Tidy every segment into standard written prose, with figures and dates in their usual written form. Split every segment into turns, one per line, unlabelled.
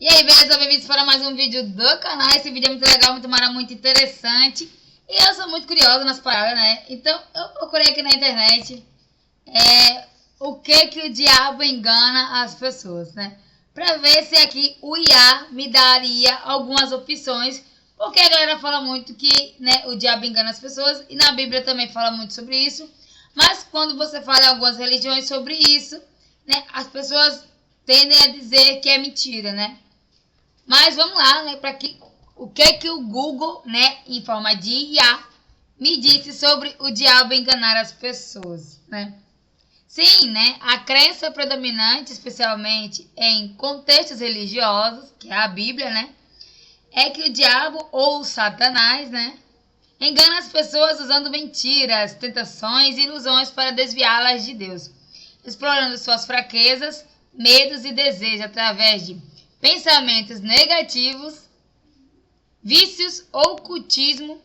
E aí, beleza? Bem-vindos para mais um vídeo do canal. Esse vídeo é muito legal, muito interessante. E eu sou muito curiosa nas paradas, né? Então, eu procurei aqui na internet o que o diabo engana as pessoas, né? Pra ver se aqui o IA me daria algumas opções. Porque a galera fala muito que, né, o diabo engana as pessoas. E na Bíblia também fala muito sobre isso. Mas quando você fala em algumas religiões sobre isso, né, as pessoas tendem a dizer que é mentira, né? Mas vamos lá, né, para o que o Google, né, em forma de IA, me disse sobre o diabo enganar as pessoas, né? Sim, né, a crença predominante, especialmente em contextos religiosos, que é a Bíblia, né, é que o diabo ou Satanás, né, engana as pessoas usando mentiras, tentações e ilusões para desviá-las de Deus, explorando suas fraquezas, medos e desejos através de pensamentos negativos, vícios, ocultismo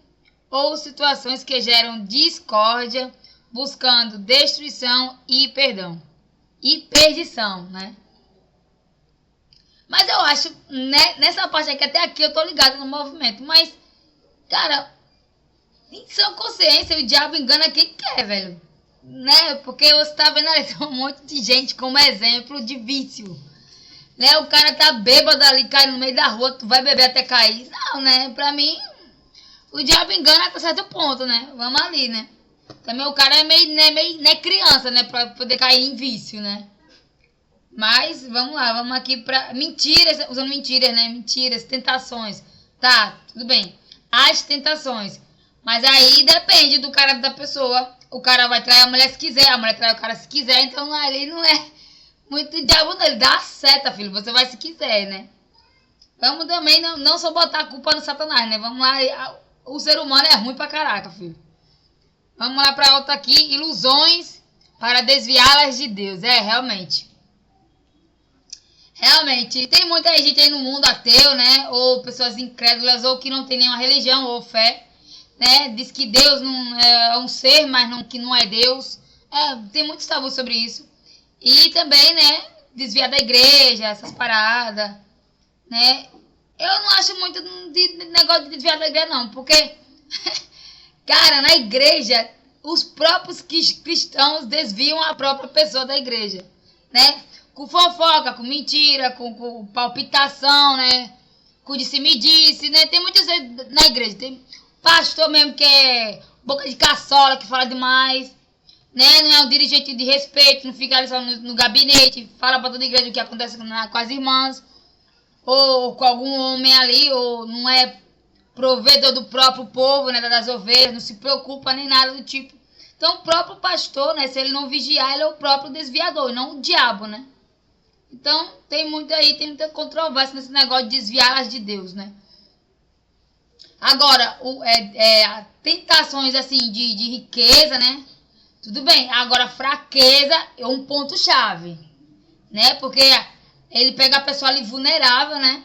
ou situações que geram discórdia, buscando destruição e perdição, né? Mas eu acho, né, nessa parte aqui, até aqui eu tô ligada no movimento, mas, cara, em sua consciência, o diabo engana quem quer, velho, né? Porque você tá vendo ali, tem um monte de gente como exemplo de vício. Né, o cara tá bêbado ali, caindo no meio da rua, tu vai beber até cair. Não, né? Pra mim, o diabo engana até certo ponto, né? Vamos ali, né? Também o cara é meio criança, né? Pra poder cair em vício, né? Mas, vamos lá, vamos aqui pra... Mentiras, usando mentiras, né? Mentiras, tentações. Tá, tudo bem. As tentações. Mas aí depende do cara da pessoa. O cara vai trair a mulher se quiser, a mulher trai o cara se quiser. Então ali não é muito diabo não, ele dá a seta, filho, você vai se quiser, né? Vamos também não só botar a culpa no Satanás, né? Vamos lá, o ser humano é ruim pra caraca, filho. Vamos lá pra outra aqui, ilusões para desviá-las de Deus. Realmente. Realmente, tem muita gente aí no mundo ateu, né? Ou pessoas incrédulas, ou que não tem nenhuma religião ou fé, né? Diz que Deus não é um ser, mas não, que não é Deus. Tem muitos tabus sobre isso. E também, né, desviar da igreja, essas paradas, né? Eu não acho muito de negócio de desviar da igreja, não. Porque, cara, na igreja, os próprios cristãos desviam a própria pessoa da igreja, né? Com fofoca, com mentira, com palpitação, né? Com disse-me-disse, né? Tem muitas vezes na igreja. Tem pastor mesmo que é boca de caçola, que fala demais. Né? Não é um dirigente de respeito, não fica ali só no gabinete, fala para toda a igreja o que acontece com as irmãs, ou com algum homem ali, ou não é provedor do próprio povo, né, das ovelhas, não se preocupa nem nada do tipo. Então o próprio pastor, né, se ele não vigiar, ele é o próprio desviador, e não o diabo, né? Então tem muita controvérsia nesse negócio de desviá-las de Deus, né? Agora, tentações assim de riqueza, né? Tudo bem, agora fraqueza é um ponto-chave, né? Porque ele pega a pessoa ali vulnerável, né?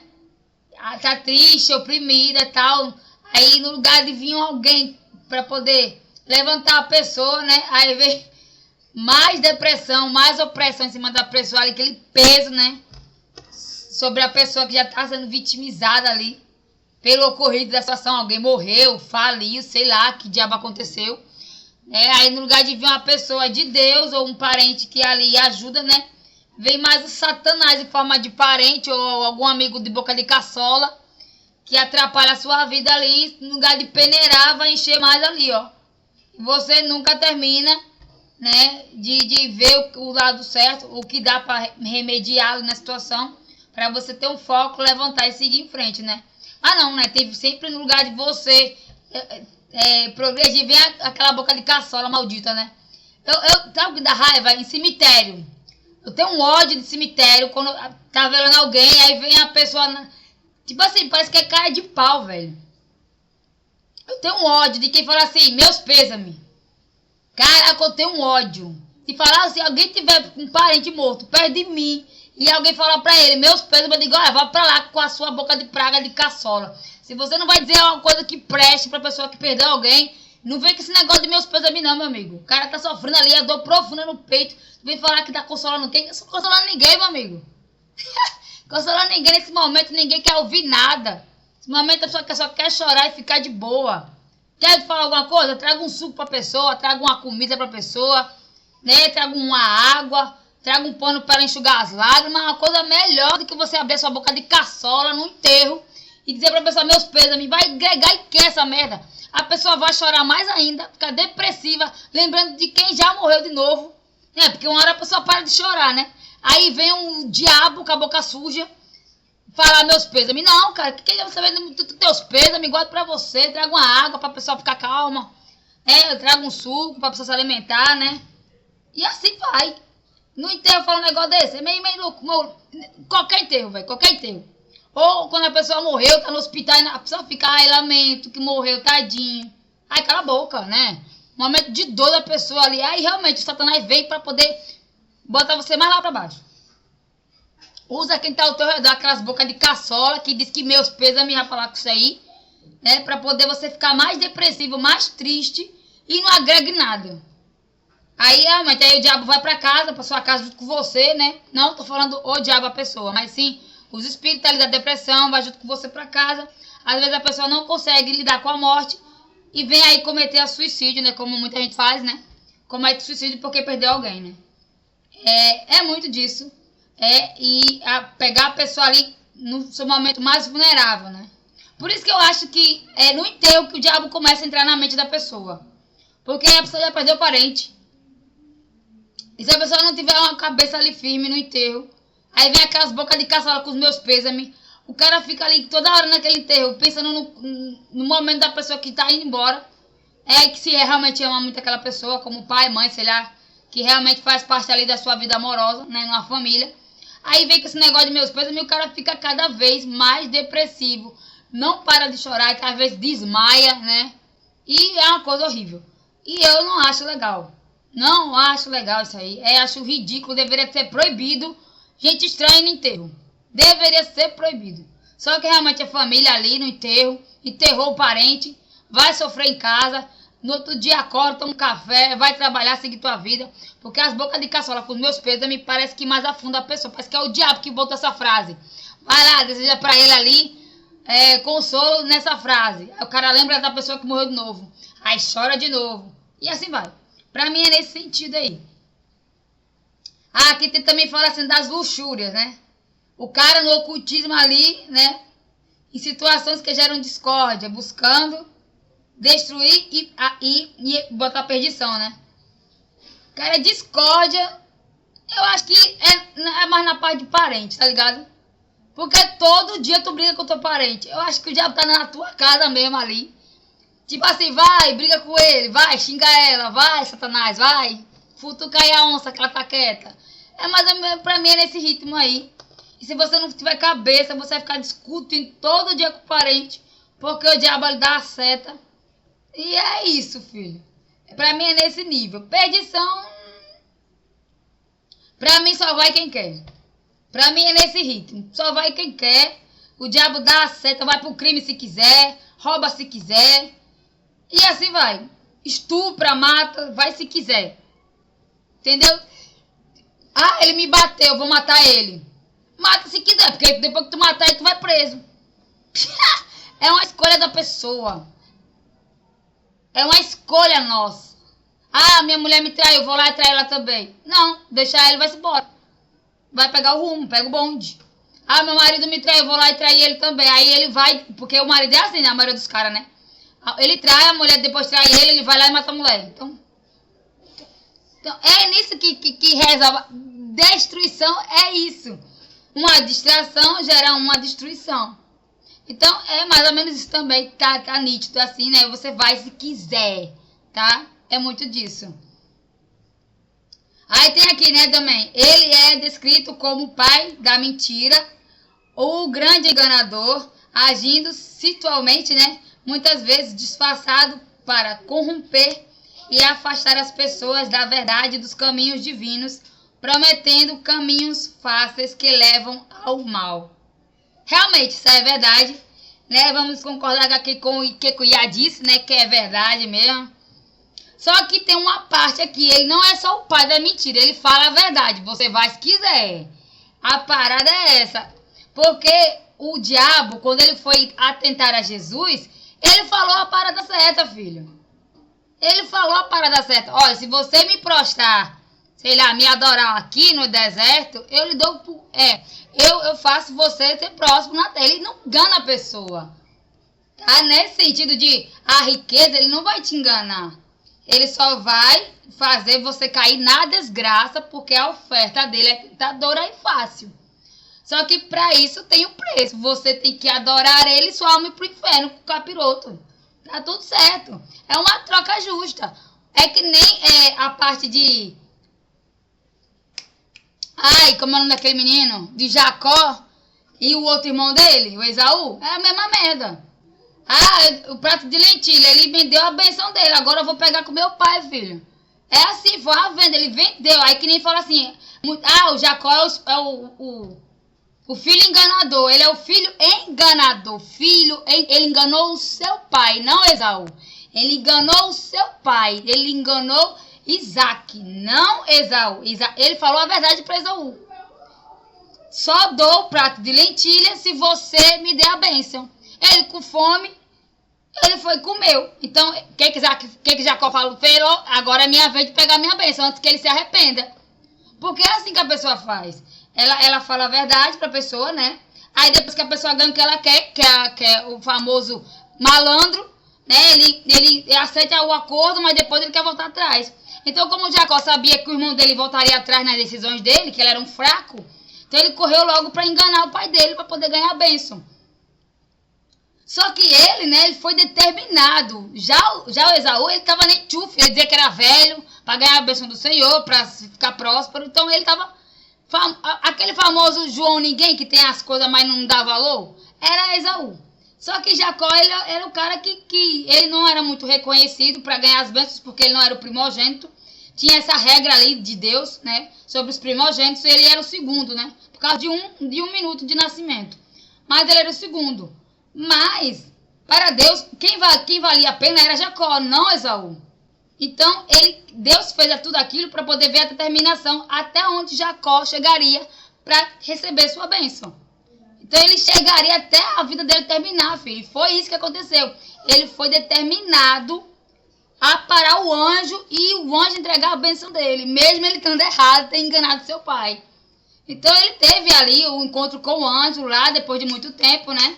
Tá triste, oprimida e tal. Aí no lugar de vir alguém para poder levantar a pessoa, né? Aí vem mais depressão, mais opressão em cima da pessoa ali, aquele peso, né? Sobre a pessoa que já tá sendo vitimizada ali pelo ocorrido da situação. Alguém morreu, faliu, sei lá que diabo aconteceu. Aí no lugar de vir uma pessoa de Deus ou um parente que ali ajuda, né? Vem mais o Satanás em forma de parente ou algum amigo de boca de caçola que atrapalha a sua vida ali. No lugar de peneirar, vai encher mais ali, ó. E você nunca termina, né? De ver o lado certo, o que dá para remediar na situação, para você ter um foco, levantar e seguir em frente, né? Ah, não, né? Tem sempre no lugar de você progredir, vem aquela boca de caçola maldita, né? Sabe o que dá raiva? Em cemitério. Eu tenho um ódio de cemitério quando tá velando alguém, aí vem a pessoa. Tipo assim, parece que é cara de pau, velho. Eu tenho um ódio de quem fala assim, meus pêsames. Caraca, eu tenho um ódio. Se falar assim, alguém tiver um parente morto perto de mim e alguém falar pra ele, meus pêsames, eu digo, olha, vá pra lá com a sua boca de praga de caçola. Se você não vai dizer uma coisa que preste pra pessoa que perdeu alguém, não vem com esse negócio de meus pêsames não, meu amigo. O cara tá sofrendo ali, a dor profunda no peito. Tu vem falar que tá consolando quem? Eu não tô consolando ninguém, meu amigo. Consolar ninguém nesse momento, ninguém quer ouvir nada. Nesse momento a pessoa só quer chorar e ficar de boa. Quer falar alguma coisa? Traga um suco pra pessoa, traga uma comida pra pessoa, né? Traga uma água, traga um pano para enxugar as lágrimas. Uma coisa melhor do que você abrir sua boca de caçola no enterro e dizer pra pessoa, meus pêsames, vai agregar e quer essa merda. A pessoa vai chorar mais ainda, ficar depressiva, lembrando de quem já morreu de novo. É, porque uma hora a pessoa para de chorar, né? Aí vem um diabo com a boca suja, falar meus pêsames. Não, cara, que é você vendo teus pêsames, guarda pra você, traga uma água pra pessoa ficar calma, traga um suco pra pessoa se alimentar, né? E assim vai. No enterro fala um negócio desse, é meio louco. Qualquer enterro, velho, qualquer enterro. Ou quando a pessoa morreu, tá no hospital, e a pessoa fica, ai, lamento que morreu, tadinho. Ai, cala a boca, né? Momento de dor da pessoa ali. Aí realmente o Satanás vem pra poder botar você mais lá pra baixo. Usa quem tá ao teu redor, aquelas bocas de caçola que diz que meus pêsames vai falar com isso aí, né? Pra poder você ficar mais depressivo, mais triste e não agregue nada. Aí realmente aí o diabo vai pra casa, pra sua casa junto com você, né? Não tô falando o diabo a pessoa, mas sim os espíritos ali da depressão, vai junto com você pra casa. Às vezes a pessoa não consegue lidar com a morte e vem aí cometer a suicídio, né? Como muita gente faz, né? Comete suicídio porque perdeu alguém, né? É muito disso. Pegar a pessoa ali no seu momento mais vulnerável, né? Por isso que eu acho que é no enterro que o diabo começa a entrar na mente da pessoa. Porque a pessoa já perdeu parente. E se a pessoa não tiver uma cabeça ali firme no enterro, aí vem aquelas bocas de caçola com os meus pêsames. O cara fica ali toda hora naquele enterro, pensando no momento da pessoa que tá indo embora. Que se realmente ama muito aquela pessoa, como pai, mãe, sei lá, que realmente faz parte ali da sua vida amorosa, né, numa família. Aí vem com esse negócio de meus pêsames e o cara fica cada vez mais depressivo. Não para de chorar, que às vezes desmaia, né? E é uma coisa horrível. E eu não acho legal. Não acho legal isso aí. Acho ridículo, deveria ser proibido. Gente estranha no enterro. Deveria ser proibido. Só que realmente a família ali no enterro, enterrou o parente, vai sofrer em casa, no outro dia acorda, toma um café, vai trabalhar, seguir tua vida. Porque as bocas de caçola com os meus peitos me parece que mais afunda a pessoa. Parece que é o diabo que botou essa frase. Vai lá, deseja pra ele ali consolo nessa frase. Aí o cara lembra da pessoa que morreu de novo. Aí chora de novo. E assim vai. Pra mim é nesse sentido aí. Aqui tem também fala assim das luxúrias, né? O cara no ocultismo ali, né? Em situações que geram discórdia, buscando destruir e botar perdição, né? Cara, discórdia, eu acho que é mais na parte de parente, tá ligado? Porque todo dia tu briga com teu parente. Eu acho que o diabo tá na tua casa mesmo ali. Tipo assim, vai, briga com ele, vai, xinga ela, vai, Satanás, vai. Futuca aí a onça que ela tá quieta. Mas pra mim é nesse ritmo aí. E se você não tiver cabeça, você vai ficar discutindo todo dia com o parente, porque o diabo lhe dá a seta. E é isso, filho. Pra mim é nesse nível. Perdição, pra mim só vai quem quer. Pra mim é nesse ritmo. Só vai quem quer. O diabo dá a seta, vai pro crime se quiser, rouba se quiser. E assim vai. Estupra, mata, vai se quiser. Entendeu? Ah, ele me bateu, eu vou matar ele. Mata se quiser, porque depois que tu matar ele, tu vai preso. É uma escolha da pessoa. É uma escolha nossa. Ah, minha mulher me traiu, eu vou lá e trair ela também. Não, deixar ele, vai-se embora. Vai pegar o rumo, pega o bonde. Ah, meu marido me traiu, eu vou lá e trair ele também. Aí ele vai, porque o marido é assim, né, a maioria dos caras, né? Ele trai a mulher, depois trai ele vai lá e mata a mulher. Então é nisso que resolve. Destruição é isso. Uma distração gera uma destruição. Então é mais ou menos isso também, tá nítido assim, né? Você vai se quiser, tá? É muito disso. Aí tem aqui, né, também. Ele é descrito como o pai da mentira, ou o grande enganador, agindo situalmente, né? Muitas vezes disfarçado para corromper e afastar as pessoas da verdade dos caminhos divinos, prometendo caminhos fáceis que levam ao mal. Realmente, isso é verdade, né? Vamos concordar aqui com o que o Iá disse, né? Que é verdade mesmo. Só que tem uma parte aqui, ele não é só o pai da mentira, ele fala a verdade. Você vai se quiser. A parada é essa. Porque o diabo, quando ele foi atentar a Jesus, ele falou a parada certa, filho. Ele falou a parada certa. Olha, se você me prostrar, sei lá, me adorar aqui no deserto, eu lhe dou... eu faço você ser próximo na terra. Ele não engana a pessoa. Tá? Nesse sentido de a riqueza, ele não vai te enganar. Ele só vai fazer você cair na desgraça, porque a oferta dele é tentadora e fácil. Só que para isso tem um preço. Você tem que adorar ele e sua alma ir pro inferno com o capiroto. Tá tudo certo. É uma troca justa. É que nem a parte de... Ai, como é o nome daquele menino? De Jacó e o outro irmão dele, o Esaú. É a mesma merda. Ah, o prato de lentilha, ele me deu a benção dele. Agora eu vou pegar com meu pai, filho. É assim, foi a venda. Ele vendeu. Aí que nem fala assim... Ah, o Jacó é o filho enganador. Ele é o filho enganador. Ele enganou o seu pai, não Esaú. Ele enganou o seu pai. Ele enganou Isaac, não Esaú. Ele falou a verdade para Esaú. Só dou o prato de lentilha se você me der a bênção. Ele com fome, ele foi e comeu. Então, o que Jacó falou? Agora é minha vez de pegar minha bênção, antes que ele se arrependa. Porque é assim que a pessoa faz. Ela fala a verdade pra pessoa, né? Aí depois que a pessoa ganha o que ela quer, que é o famoso malandro, né? Ele aceita o acordo, mas depois ele quer voltar atrás. Então, como o Jacó sabia que o irmão dele voltaria atrás nas decisões dele, que ele era um fraco, então ele correu logo para enganar o pai dele, para poder ganhar a bênção. Só que ele, né, ele foi determinado. Já o Esaú, ele tava nem tchuf, ele dizia que era velho, para ganhar a bênção do Senhor, para ficar próspero. Então ele tava... Aquele famoso João Ninguém, que tem as coisas, mas não dá valor, era Esaú. Só que Jacó, ele era o cara que ele não era muito reconhecido para ganhar as bênçãos, porque ele não era o primogênito. Tinha essa regra ali de Deus, né, sobre os primogênitos, ele era o segundo, né, por causa de um minuto de nascimento. Mas ele era o segundo. Mas, para Deus, quem valia a pena era Jacó, não Esaú. Então, Deus fez tudo aquilo para poder ver a determinação até onde Jacó chegaria para receber sua bênção. Então, ele chegaria até a vida dele terminar, filho. E foi isso que aconteceu. Ele foi determinado a parar o anjo e o anjo entregar a bênção dele, mesmo ele estando errado, ter enganado seu pai. Então, ele teve ali o encontro com o anjo lá, depois de muito tempo, né?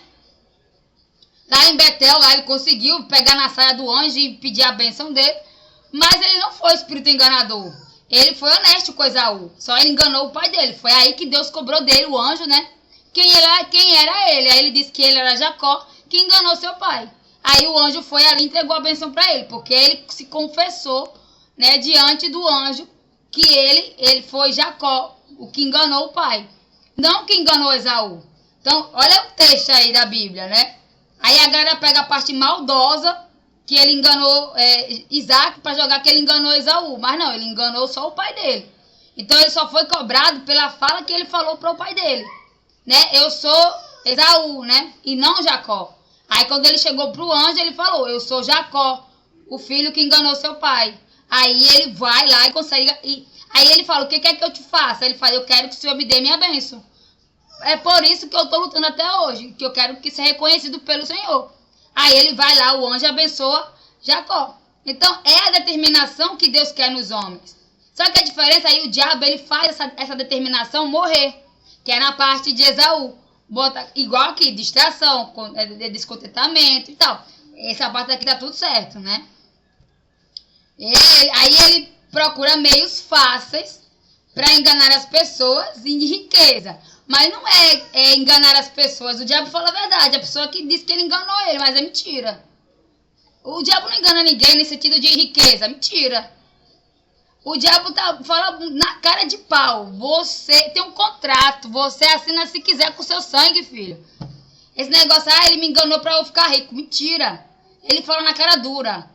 Lá em Betel, lá ele conseguiu pegar na saia do anjo e pedir a bênção dele. Mas ele não foi espírito enganador. Ele foi honesto com Esaú. Só ele enganou o pai dele. Foi aí que Deus cobrou dele, o anjo, né? Quem era ele? Aí ele disse que ele era Jacó, que enganou seu pai. Aí o anjo foi ali e entregou a bênção para ele. Porque ele se confessou, né, diante do anjo, que ele foi Jacó, o que enganou o pai. Não que enganou Esaú. Então, olha o texto aí da Bíblia, né? Aí a galera pega a parte maldosa, que ele enganou Isaac, para jogar que ele enganou Esaú. Mas não, ele enganou só o pai dele. Então ele só foi cobrado pela fala que ele falou para o pai dele. Né? Eu sou Esaú, né? E não Jacó. Aí quando ele chegou para o anjo, ele falou, eu sou Jacó, o filho que enganou seu pai. Aí ele vai lá e consegue... Aí ele fala, o que quer que eu te faça? Ele fala, eu quero que o Senhor me dê minha bênção. É por isso que eu estou lutando até hoje, que eu quero que seja reconhecido pelo Senhor. Aí ele vai lá, o anjo abençoa Jacó. Então é a determinação que Deus quer nos homens. Só que a diferença aí, o diabo, ele faz essa determinação morrer, que é na parte de Esaú. Bota, igual aqui, distração, descontentamento e tal. Essa parte aqui tá tudo certo, né? Aí ele procura meios fáceis para enganar as pessoas em riqueza. Mas não é enganar as pessoas. O diabo fala a verdade. A pessoa que diz que ele enganou ele, mas é mentira. O diabo não engana ninguém nesse sentido de riqueza. Mentira. O diabo fala na cara de pau. Você tem um contrato. Você assina se quiser com o seu sangue, filho. Esse negócio, ele me enganou para eu ficar rico. Mentira. Ele fala na cara dura.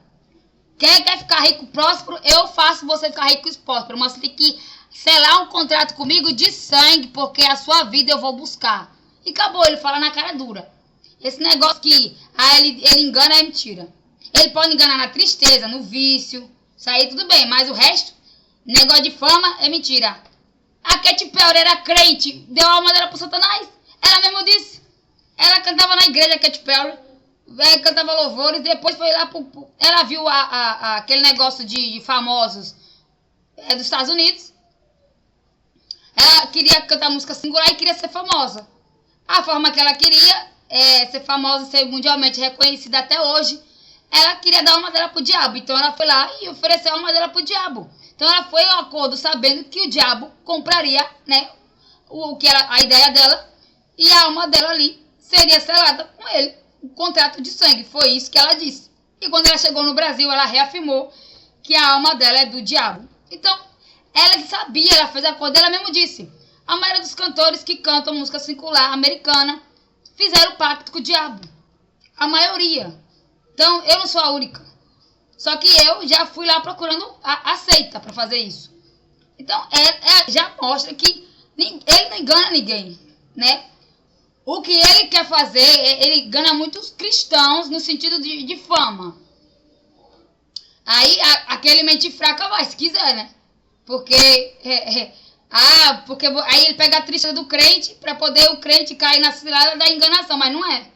Quem quer ficar rico, próspero, eu faço você ficar rico e próspero. Mas você tem que selar um contrato comigo de sangue, porque a sua vida eu vou buscar. E acabou, ele fala na cara dura. Esse negócio que ele engana é mentira. Ele pode enganar na tristeza, no vício, isso aí tudo bem, mas o resto, negócio de fama, é mentira. A Katy Perry era crente, deu a alma dela pro Satanás. Ela mesmo disse. Ela cantava na igreja, Katy Perry. Cantava louvores. Depois foi lá ela viu aquele negócio de famosos dos Estados Unidos. Ela queria cantar música singular e queria ser famosa. A forma que ela queria ser famosa, ser mundialmente reconhecida até hoje, ela queria dar uma dela pro diabo. Então ela foi lá e ofereceu uma dela pro diabo. Então ela foi ao acordo sabendo que o diabo compraria, né, o que era a ideia dela, e a alma dela ali seria selada com ele. O contrato de sangue, foi isso que ela disse. E quando ela chegou no Brasil, ela reafirmou que a alma dela é do diabo. Então, ela sabia, ela fez acordo, ela mesmo disse. A maioria dos cantores que cantam música secular americana fizeram pacto com o diabo. A maioria. Então, eu não sou a única. Só que eu já fui lá procurando a seita para fazer isso. Então, já mostra que ele não engana ninguém, né? O que ele quer fazer, ele engana muitos cristãos no sentido de fama. Aí, aquele mente fraca vai, se quiser, né? Porque aí ele pega a tristeza do crente para poder o crente cair na cilada da enganação, mas não é.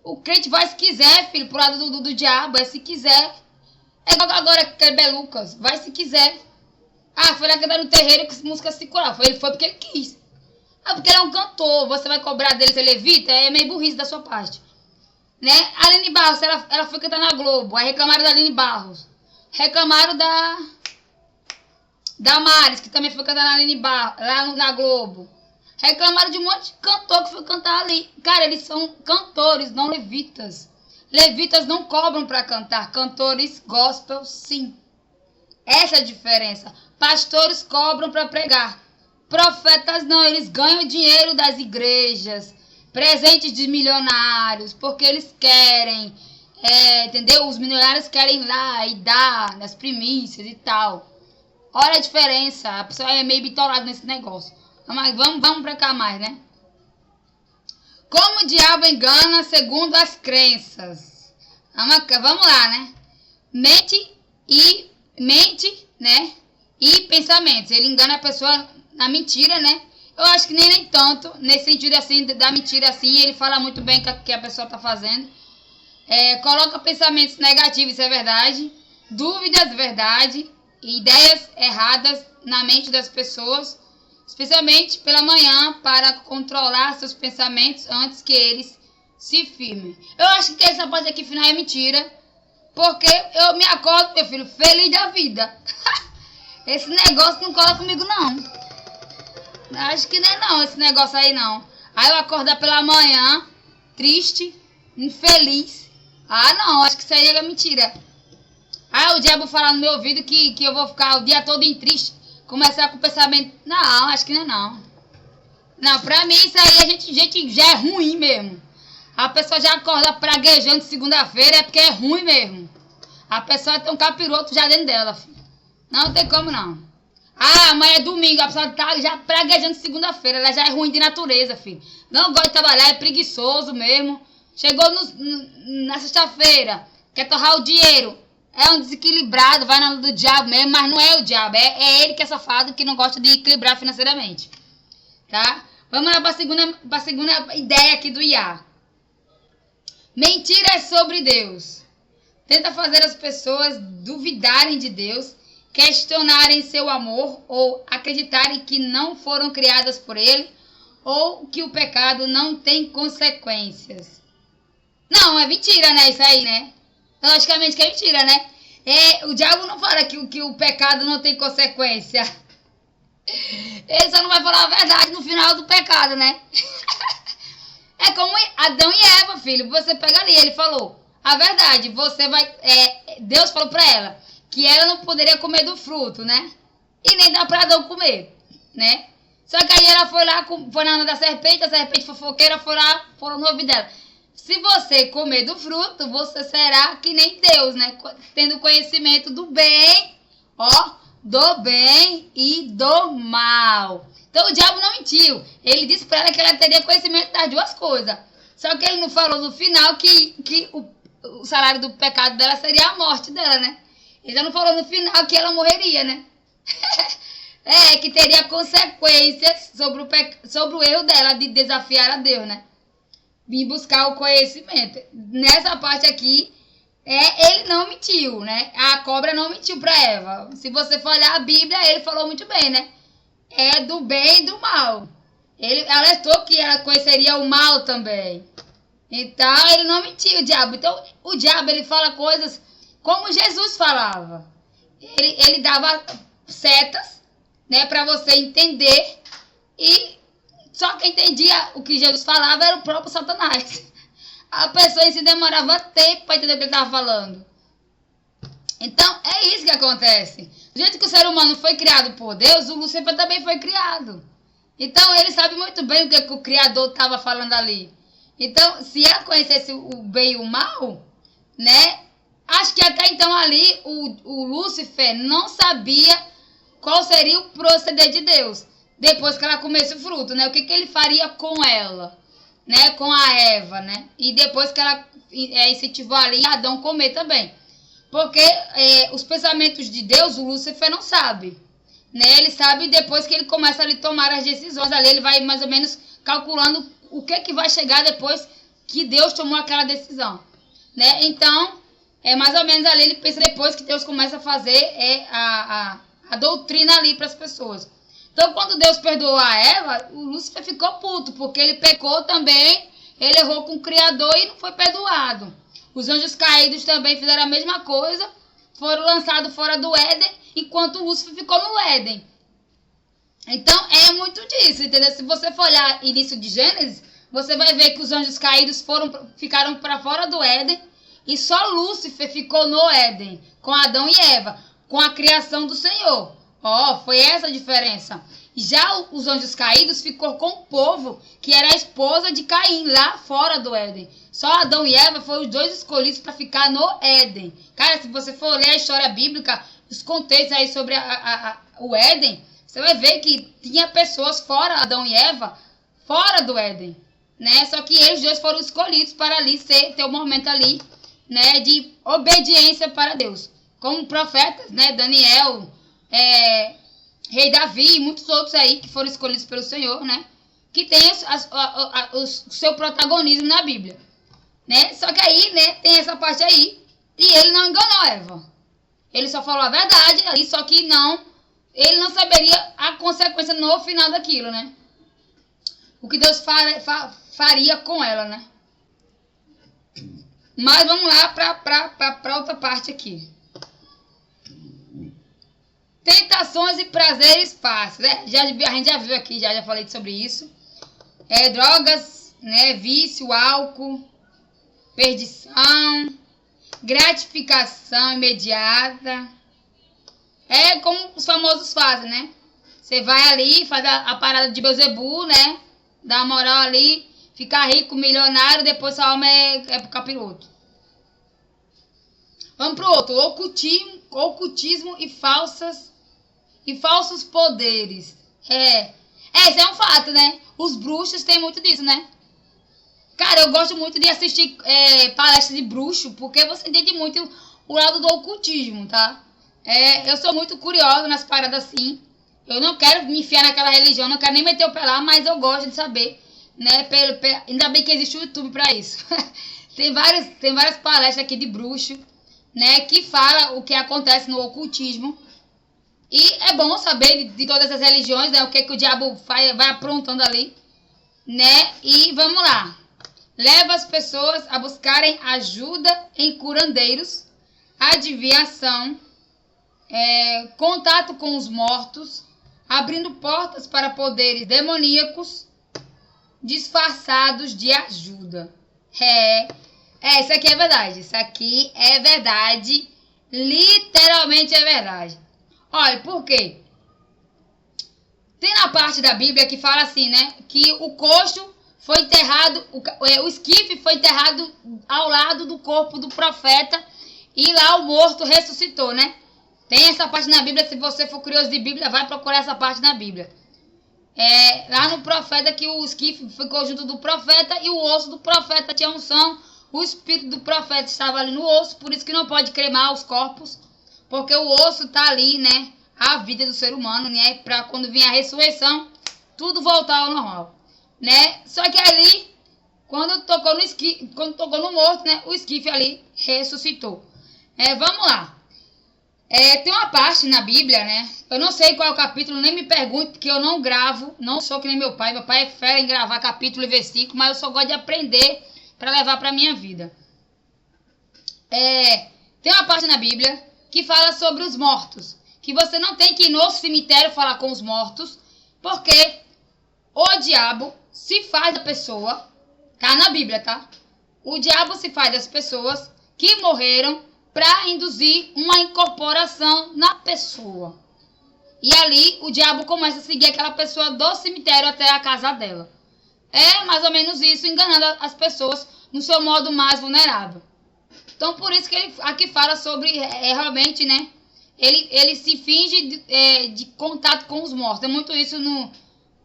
O crente vai se quiser, filho, pro lado do diabo, se quiser. É igual agora que é Lucas, vai se quiser. Foi lá cantar no terreiro com música secular. Ele foi porque ele quis. Porque ele é um cantor, você vai cobrar dele ser levita, é meio burrice da sua parte. Né? A Aline Barros, ela foi cantar na Globo, aí reclamaram da Aline Barros. Reclamaram da Maris, que também foi cantar na Aline Barros, lá na Globo. Reclamaram de um monte de cantor que foi cantar ali. Cara, eles são cantores, não levitas. Levitas não cobram para cantar, cantores gospel sim. Essa é a diferença. Pastores cobram para pregar. Profetas não, eles ganham dinheiro das igrejas, presentes de milionários, porque eles querem, entendeu? Os milionários querem ir lá e dar nas primícias e tal. Olha a diferença, a pessoa é meio bitolada nesse negócio. Mas vamos pra cá mais, né? Como o diabo engana segundo as crenças. Vamos lá, né? Mente, né? E pensamentos. Ele engana a pessoa na mentira, né? Eu acho que nem tanto, nesse sentido assim, da mentira assim, ele fala muito bem o que a pessoa tá fazendo. Coloca pensamentos negativos, isso é verdade. Dúvidas, verdade. Ideias erradas na mente das pessoas, especialmente pela manhã, para controlar seus pensamentos antes que eles se firmem. Eu acho que essa parte aqui final é mentira, porque eu me acordo, meu filho, feliz da vida. Esse negócio não cola comigo, não. Acho que nem não, esse negócio aí não. Aí eu acordar pela manhã, triste, infeliz. Não, acho que isso aí é mentira. O diabo falar no meu ouvido que eu vou ficar o dia todo em triste, começar com o pensamento. Não, acho que não. Não, pra mim isso aí a gente já é ruim mesmo. A pessoa já acorda praguejando segunda-feira, é porque é ruim mesmo. A pessoa tem um capiroto já dentro dela, filho. Não tem como não. Amanhã é domingo, a pessoa tá já praguejando segunda-feira, ela já é ruim de natureza, filho. Não gosta de trabalhar, é preguiçoso mesmo. Chegou na sexta-feira, quer torrar o dinheiro. É um desequilibrado, vai na luz do diabo mesmo, mas não é o diabo, é ele que é safado, que não gosta de equilibrar financeiramente. Tá? Vamos lá para a segunda ideia aqui do IA. Mentiras sobre Deus. Tenta fazer as pessoas duvidarem de Deus, questionarem seu amor ou acreditarem que não foram criadas por ele ou que o pecado não tem consequências. Não, é mentira, né? Isso aí, né? Logicamente que é mentira, né? O diabo não fala que o pecado não tem consequência. Ele só não vai falar a verdade no final do pecado, né? É como Adão e Eva, filho. Você pega ali, ele falou a verdade. Você vai... Deus falou pra ela que ela não poderia comer do fruto, né? E nem dá pra Adão comer, né? Só que aí ela foi lá, foi na onda da serpente, a serpente fofoqueira foi lá, foram no ouvido dela. Se você comer do fruto, você será que nem Deus, né? Tendo conhecimento do bem, do bem e do mal. Então o diabo não mentiu. Ele disse para ela que ela teria conhecimento das duas coisas. Só que ele não falou no final que o salário do pecado dela seria a morte dela, né? Ele já não falou no final que ela morreria, né? que teria consequências sobre o erro dela de desafiar a Deus, né? Vim buscar o conhecimento. Nessa parte aqui, ele não mentiu, né? A cobra não mentiu para Eva. Se você for olhar a Bíblia, ele falou muito bem, né? É do bem e do mal. Ele alertou que ela conheceria o mal também. Então, ele não mentiu, o diabo. Então, o diabo, ele fala coisas como Jesus falava. Ele dava setas, né, para você entender, e só quem entendia o que Jesus falava era o próprio Satanás. A pessoa se demorava tempo para entender o que ele estava falando. Então, é isso que acontece. Do jeito que o ser humano foi criado por Deus, o Lúcifer também foi criado. Então, ele sabe muito bem o que o Criador estava falando ali. Então, se ela conhecesse o bem e o mal, né, acho que até então ali o Lúcifer não sabia qual seria o proceder de Deus depois que ela comesse o fruto, né? O que ele faria com ela, né? Com a Eva, né? E depois que ela incentivou ali Adão a comer também. Porque os pensamentos de Deus, o Lúcifer não sabe, né? Ele sabe depois que ele começa a ali tomar as decisões. Ali ele vai mais ou menos calculando o que vai chegar depois que Deus tomou aquela decisão, né? Então, mais ou menos ali ele pensa depois que Deus começa a fazer a doutrina ali para as pessoas. Então, quando Deus perdoou a Eva, o Lúcifer ficou puto, porque ele pecou também, ele errou com o Criador e não foi perdoado. Os anjos caídos também fizeram a mesma coisa, foram lançados fora do Éden, enquanto o Lúcifer ficou no Éden. Então, é muito disso, entendeu? Se você for olhar início de Gênesis, você vai ver que os anjos caídos ficaram para fora do Éden, e só Lúcifer ficou no Éden, com Adão e Eva, com a criação do Senhor. Foi essa a diferença. Já os anjos caídos ficou com o povo, que era a esposa de Caim, lá fora do Éden. Só Adão e Eva foram os dois escolhidos para ficar no Éden. Cara, se você for ler a história bíblica, os contextos aí sobre o Éden, você vai ver que tinha pessoas fora, Adão e Eva, fora do Éden, né? Só que eles dois foram escolhidos para ali ter um momento ali, né, de obediência para Deus. Como profetas, né, Daniel, Rei Davi e muitos outros aí que foram escolhidos pelo Senhor, né, que tem o seu protagonismo na Bíblia, né? Só que aí, né, tem essa parte aí, e ele não enganou Eva. Ele só falou a verdade ali, só que ele não saberia a consequência no final daquilo, né? O que Deus faria com ela, né? Mas vamos lá para outra parte aqui. Tentações e prazeres fáceis, né? A gente já viu aqui, já falei sobre isso. Drogas, né? Vício, álcool, perdição, gratificação imediata. É como os famosos fazem, né? Você vai ali, faz a parada de Beelzebub, né? Dá uma moral ali, fica rico, milionário, depois sua alma é pro capiroto. Vamos pro outro. Ocultismo e falsos poderes. Isso é um fato, né? Os bruxos têm muito disso, né? Cara, eu gosto muito de assistir palestras de bruxo, porque você entende muito o lado do ocultismo, tá? Eu sou muito curiosa nas paradas assim. Eu não quero me enfiar naquela religião, não quero nem meter o pé lá, mas eu gosto de saber, né? Ainda bem que existe o YouTube pra isso. tem várias palestras aqui de bruxo, né? Que fala o que acontece no ocultismo. E é bom saber de todas as religiões, né? O que o diabo vai aprontando ali, né? E vamos lá. Leva as pessoas a buscarem ajuda em curandeiros, adivinhação, contato com os mortos, abrindo portas para poderes demoníacos disfarçados de ajuda. Isso aqui é verdade. Isso aqui é verdade. Literalmente é verdade. Olha, por quê? Tem na parte da Bíblia que fala assim, né? Que o coxo foi enterrado, o esquife foi enterrado ao lado do corpo do profeta e lá o morto ressuscitou, né? Tem essa parte na Bíblia, se você for curioso de Bíblia, vai procurar essa parte na Bíblia. Lá no profeta que o esquife ficou junto do profeta e o osso do profeta tinha unção. O espírito do profeta estava ali no osso, por isso que não pode cremar os corpos, porque o osso está ali, né? a vida do ser humano, né? Para quando vier a ressurreição, tudo voltar ao normal, né? Só que ali, quando tocou no morto, né? O esquife ali ressuscitou. Vamos lá. Tem uma parte na Bíblia, né? Eu não sei qual é o capítulo, nem me pergunte, porque eu não gravo, não sou que nem meu pai. Meu pai é fera em gravar capítulo e versículo, mas eu só gosto de aprender para levar para minha vida. Tem uma parte na Bíblia que fala sobre os mortos, que você não tem que ir no cemitério falar com os mortos, porque o diabo se faz da pessoa, tá na Bíblia, tá? O diabo se faz das pessoas que morreram para induzir uma incorporação na pessoa. E ali o diabo começa a seguir aquela pessoa do cemitério até a casa dela. É mais ou menos isso, enganando as pessoas no seu modo mais vulnerável. Então por isso que ele aqui fala sobre realmente, né? Ele se finge de contato com os mortos. É muito isso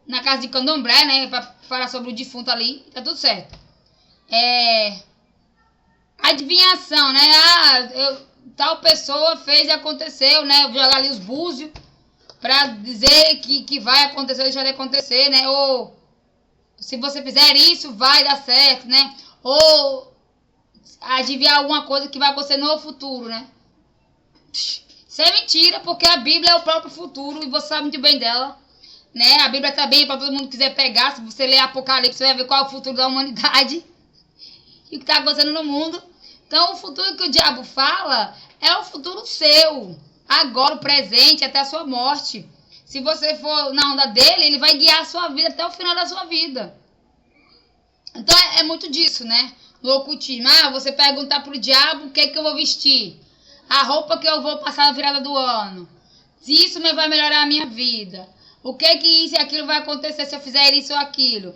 na casa de candomblé, né? Para falar sobre o defunto ali, tá tudo certo. Adivinhação, né? Tal pessoa fez e aconteceu, né? Eu vou jogar ali os búzios pra dizer que vai acontecer, deixar de acontecer, né? Ou se você fizer isso, vai dar certo, né? Ou adivinhar alguma coisa que vai acontecer no futuro, né? Isso é mentira, porque a Bíblia é o próprio futuro e você sabe muito bem dela, né? A Bíblia tá bem para todo mundo que quiser pegar. Se você ler Apocalipse, você vai ver qual é o futuro da humanidade e o que está acontecendo no mundo. Então, o futuro que o diabo fala é o futuro seu, agora, o presente, até a sua morte. Se você for na onda dele, ele vai guiar a sua vida até o final da sua vida. Então, é muito disso, né? No ocultismo, você perguntar pro diabo o que é que eu vou vestir, a roupa que eu vou passar na virada do ano, se isso vai melhorar a minha vida, o que isso e aquilo vai acontecer se eu fizer isso ou aquilo.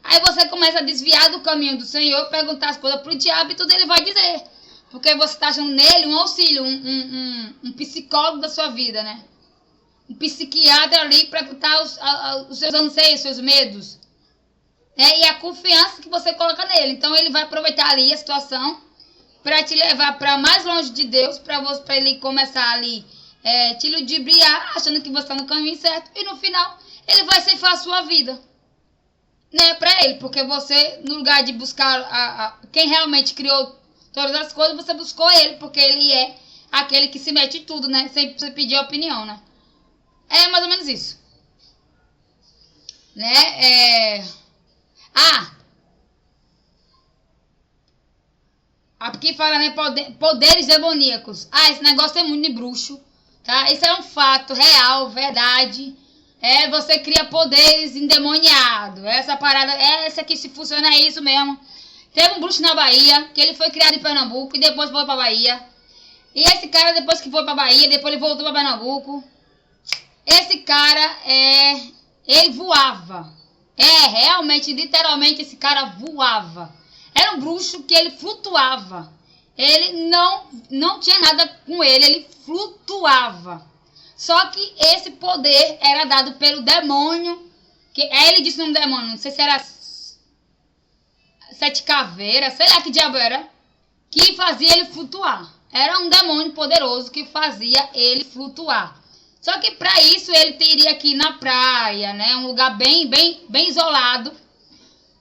Aí você começa a desviar do caminho do Senhor, perguntar as coisas pro diabo e tudo ele vai dizer. Porque você está achando nele um auxílio, um psicólogo da sua vida, né? Um psiquiatra ali para tratar os seus anseios, seus medos. E a confiança que você coloca nele. Então ele vai aproveitar ali a situação para te levar para mais longe de Deus, para ele começar ali te ludibriar, achando que você está no caminho certo. E no final ele vai ceifar a sua vida. Né, para ele, porque você, no lugar de buscar quem realmente criou todas as coisas, você buscou ele, porque ele é aquele que se mete em tudo, né, sem você pedir opinião, né. É mais ou menos isso, né. Aqui fala, né, poderes demoníacos. Esse negócio é muito de bruxo, tá, isso é um fato real, verdade. Você cria poderes endemoniados. Essa parada, essa aqui se funciona, é isso mesmo. Teve um bruxo na Bahia, que ele foi criado em Pernambuco e depois foi pra Bahia. E esse cara, depois que foi pra Bahia, depois ele voltou pra Pernambuco. Esse cara, ele voava. Realmente, literalmente, esse cara voava. Era um bruxo que ele flutuava. Ele não tinha nada com ele flutuava. Só que esse poder era dado pelo demônio, ele disse o nome do demônio, não sei se era Sete Caveiras, sei lá que diabo era, que fazia ele flutuar. Era um demônio poderoso que fazia ele flutuar. Só que para isso ele teria que ir na praia, né, um lugar bem isolado,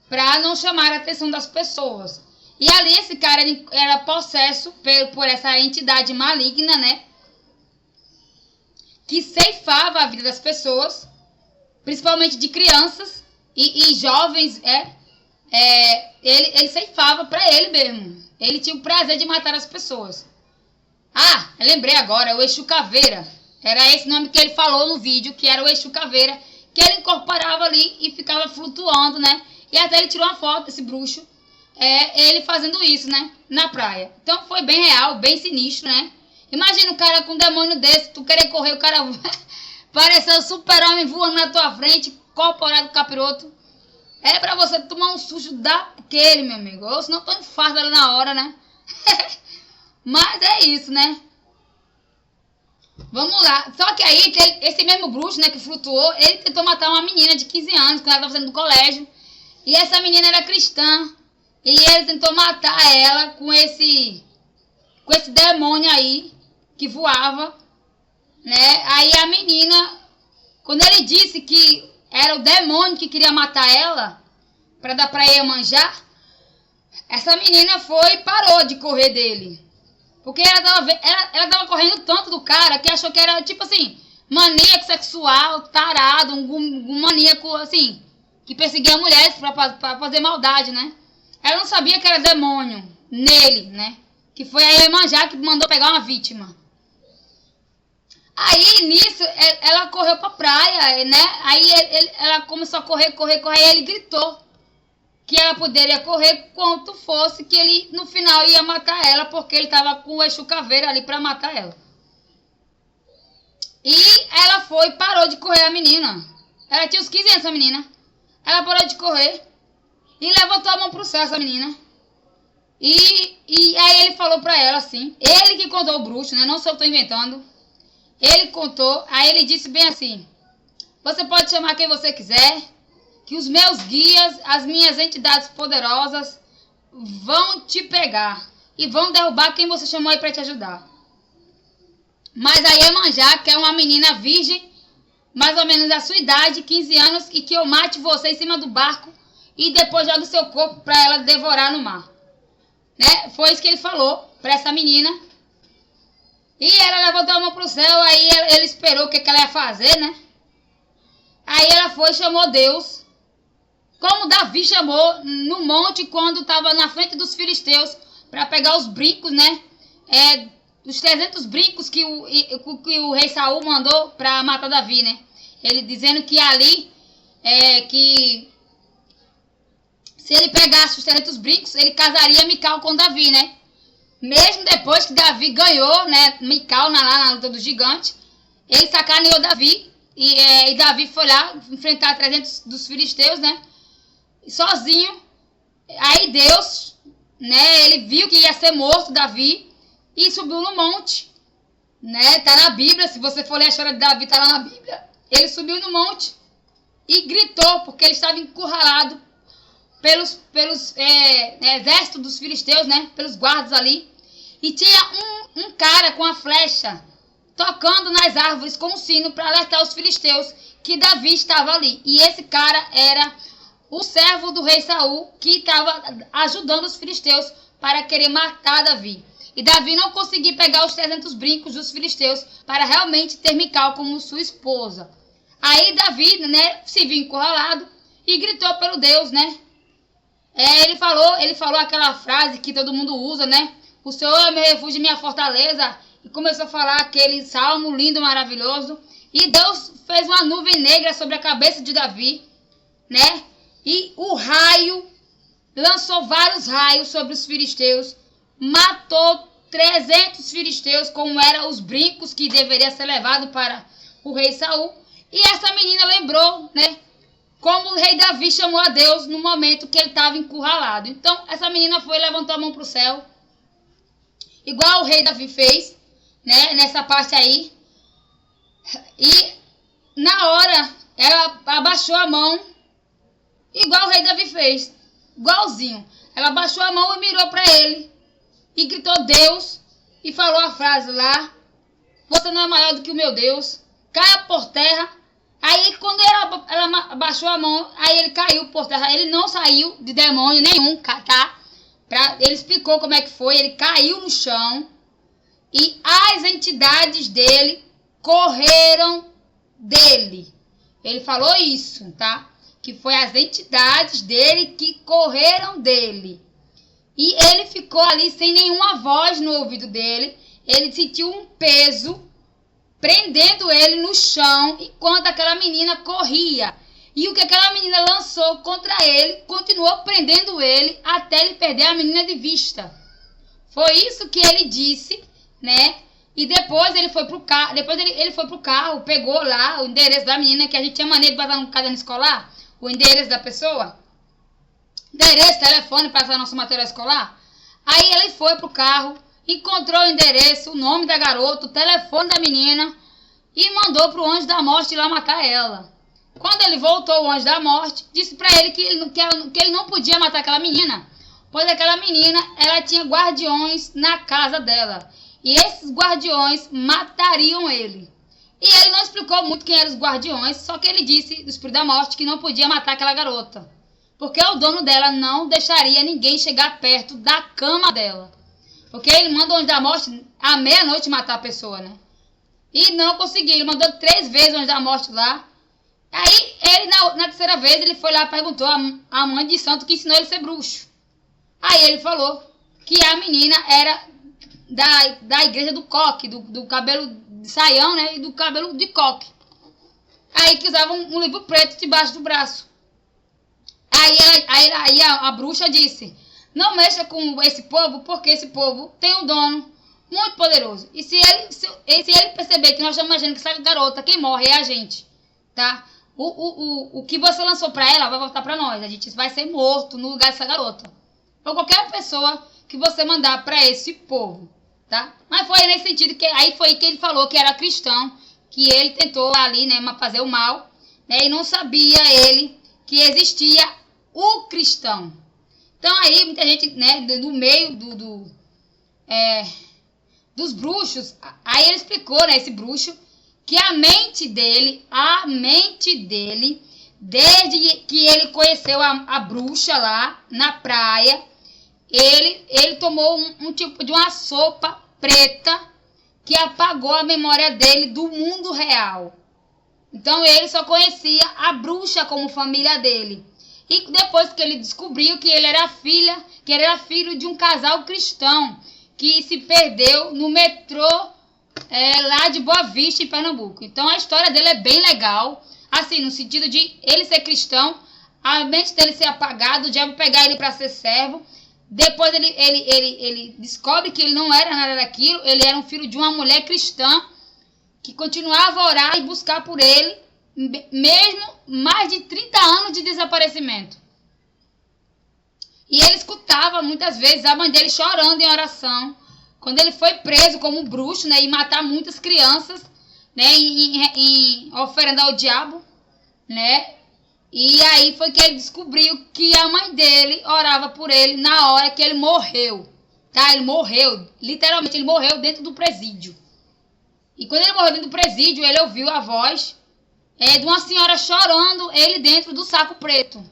para não chamar a atenção das pessoas. E ali esse cara era possesso por essa entidade maligna, né, que ceifava a vida das pessoas, principalmente de crianças e jovens. Ele ceifava para ele mesmo. Ele tinha o prazer de matar as pessoas. Eu lembrei agora, o Exu Caveira. Era esse nome que ele falou no vídeo, que era o Exu Caveira, que ele incorporava ali e ficava flutuando, né? E até ele tirou uma foto desse bruxo, ele fazendo isso, né? Na praia. Então foi bem real, bem sinistro, né? Imagina um cara com um demônio desse, tu querer correr, o cara parecendo um super-homem voando na tua frente, incorporado capiroto. É pra você tomar um susto daquele, meu amigo. Ou senão tu infarta ali na hora, né? Mas é isso, né? Vamos lá. Só que aí, esse mesmo bruxo, né, que flutuou, ele tentou matar uma menina de 15 anos, quando ela estava saindo do colégio. E essa menina era cristã. E ele tentou matar ela com esse demônio aí, que voava. né? Aí a menina, quando ele disse que era o demônio que queria matar ela, para dar para Iemanjá, essa menina foi e parou de correr dele. Porque ela tava correndo tanto do cara que achou que era, tipo assim, maníaco sexual, tarado, um maníaco, assim, que perseguia mulheres pra fazer maldade, né? Ela não sabia que era demônio nele, né? Que foi a Iemanjá que mandou pegar uma vítima. Aí, nisso, ela correu pra praia, né? Aí ela começou a correr, aí ele gritou que ela poderia correr quanto fosse, que ele, no final, ia matar ela, porque ele tava com o Exu Caveira ali pra matar ela. E ela parou de correr, a menina. Ela tinha uns 15 anos, essa menina. Ela parou de correr e levantou a mão pro céu, essa menina. E aí ele falou pra ela assim, ele que contou o bruxo, né? Não sou eu que tô inventando. Ele contou, aí ele disse bem assim: você pode chamar quem você quiser, que os meus guias, as minhas entidades poderosas, vão te pegar e vão derrubar quem você chamou aí pra te ajudar. Mas a Iemanjá, que é uma menina virgem, mais ou menos da sua idade, 15 anos, e que eu mate você em cima do barco e depois jogue o seu corpo para ela devorar no mar. Né? Foi isso que ele falou para essa menina. E ela levantou a mão pro céu, aí ele esperou o que ela ia fazer, né? Aí ela foi e chamou Deus, como Davi chamou no monte quando estava na frente dos filisteus para pegar os brincos, né? Os 300 brincos que o rei Saul mandou para matar Davi, né? Ele dizendo que ali, que se ele pegasse os 300 brincos, ele casaria Mical com Davi, né? Mesmo depois que Davi ganhou, né, Mical na luta do gigante, ele sacaneou Davi, e Davi foi lá enfrentar 300 dos filisteus, né? Sozinho. Aí Deus, né, ele viu que ia ser morto Davi e subiu no monte, né? Tá na Bíblia, se você for ler a história de Davi, tá lá na Bíblia. Ele subiu no monte e gritou, porque ele estava encurralado pelos exércitos dos filisteus, né? Pelos guardas ali. E tinha um cara com a flecha tocando nas árvores com um sino para alertar os filisteus que Davi estava ali. E esse cara era o servo do rei Saul, que estava ajudando os filisteus para querer matar Davi. E Davi não conseguiu pegar os 300 brincos dos filisteus para realmente ter Mical como sua esposa. Aí Davi, né, se viu encurralado e gritou pelo Deus, né? Ele falou aquela frase que todo mundo usa, né? O Senhor é meu refúgio e minha fortaleza. E começou a falar aquele salmo lindo, maravilhoso. E Deus fez uma nuvem negra sobre a cabeça de Davi, né? E o raio lançou vários raios sobre os filisteus. Matou 300 filisteus, como eram os brincos que deveria ser levado para o rei Saul. E essa menina lembrou, né? Como o rei Davi chamou a Deus no momento que ele estava encurralado. Então, essa menina foi e levantou a mão para o céu, igual o rei Davi fez, né, nessa parte aí. E, na hora, ela abaixou a mão, igual o rei Davi fez, igualzinho. Ela abaixou a mão e mirou para ele, e gritou Deus, e falou a frase lá: você não é maior do que o meu Deus, caia por terra. Aí quando ela abaixou a mão, aí ele caiu por terra. Ele não saiu de demônio nenhum, tá? Ele explicou como é que foi. Ele caiu no chão e as entidades dele correram dele. Ele falou isso, tá? Que foi as entidades dele que correram dele. E ele ficou ali sem nenhuma voz no ouvido dele. Ele sentiu um peso prendendo ele no chão enquanto aquela menina corria. E o que aquela menina lançou contra ele continuou prendendo ele até ele perder a menina de vista. Foi isso que ele disse, né? E depois ele foi pro carro, pegou lá o endereço da menina, que a gente tinha maneira de botar no caderno escolar, o endereço da pessoa, endereço, telefone para nosso material escolar. Aí ele foi pro carro, encontrou o endereço, o nome da garota, o telefone da menina e mandou pro anjo da morte ir lá matar ela. Quando ele voltou, o anjo da morte disse para ele que ele não podia matar aquela menina, pois aquela menina, ela tinha guardiões na casa dela e esses guardiões matariam ele. E ele não explicou muito quem eram os guardiões, só que ele disse do espírito da morte que não podia matar aquela garota, porque o dono dela não deixaria ninguém chegar perto da cama dela. Porque ele manda o anjo da morte à meia-noite matar a pessoa, né? E não conseguiu, ele mandou 3 vezes o anjo da morte lá. Aí, ele na terceira vez, ele foi lá e perguntou a mãe de santo que ensinou ele a ser bruxo. Aí ele falou que a menina era da igreja do coque, do cabelo de saião, né? E do cabelo de coque. Aí que usava um livro preto debaixo do braço. Aí a bruxa disse: não mexa com esse povo, porque esse povo tem um dono muito poderoso. E se ele perceber que nós estamos imaginando que essa garota, quem morre é a gente, tá? O que você lançou pra ela vai voltar pra nós. A gente vai ser morto no lugar dessa garota. Ou qualquer pessoa que você mandar pra esse povo, tá? Mas foi nesse sentido que aí foi que ele falou que era cristão, que ele tentou ali, né, fazer o mal, né? E não sabia ele que existia o cristão. Então aí muita gente, né, no meio dos bruxos, aí ele explicou, né, esse bruxo, que a mente dele, desde que ele conheceu a bruxa lá na praia, ele tomou um tipo de uma sopa preta que apagou a memória dele do mundo real. Então ele só conhecia a bruxa como família dele. E depois que ele descobriu que ele era filho de um casal cristão que se perdeu no metrô lá de Boa Vista, em Pernambuco. Então a história dele é bem legal, assim, no sentido de ele ser cristão, a mente dele ser apagada, o diabo pegar ele para ser servo. Depois ele descobre que ele não era nada daquilo, ele era um filho de uma mulher cristã que continuava a orar e buscar por ele, mesmo mais de 30 anos de desaparecimento. E ele escutava muitas vezes a mãe dele chorando em oração, quando ele foi preso como bruxo, né, e matar muitas crianças, né, em oferenda ao diabo, né. E aí foi que ele descobriu que a mãe dele orava por ele na hora que ele morreu, tá? Ele morreu, literalmente ele morreu dentro do presídio. E quando ele morreu dentro do presídio, ele ouviu a voz de uma senhora chorando ele dentro do saco preto.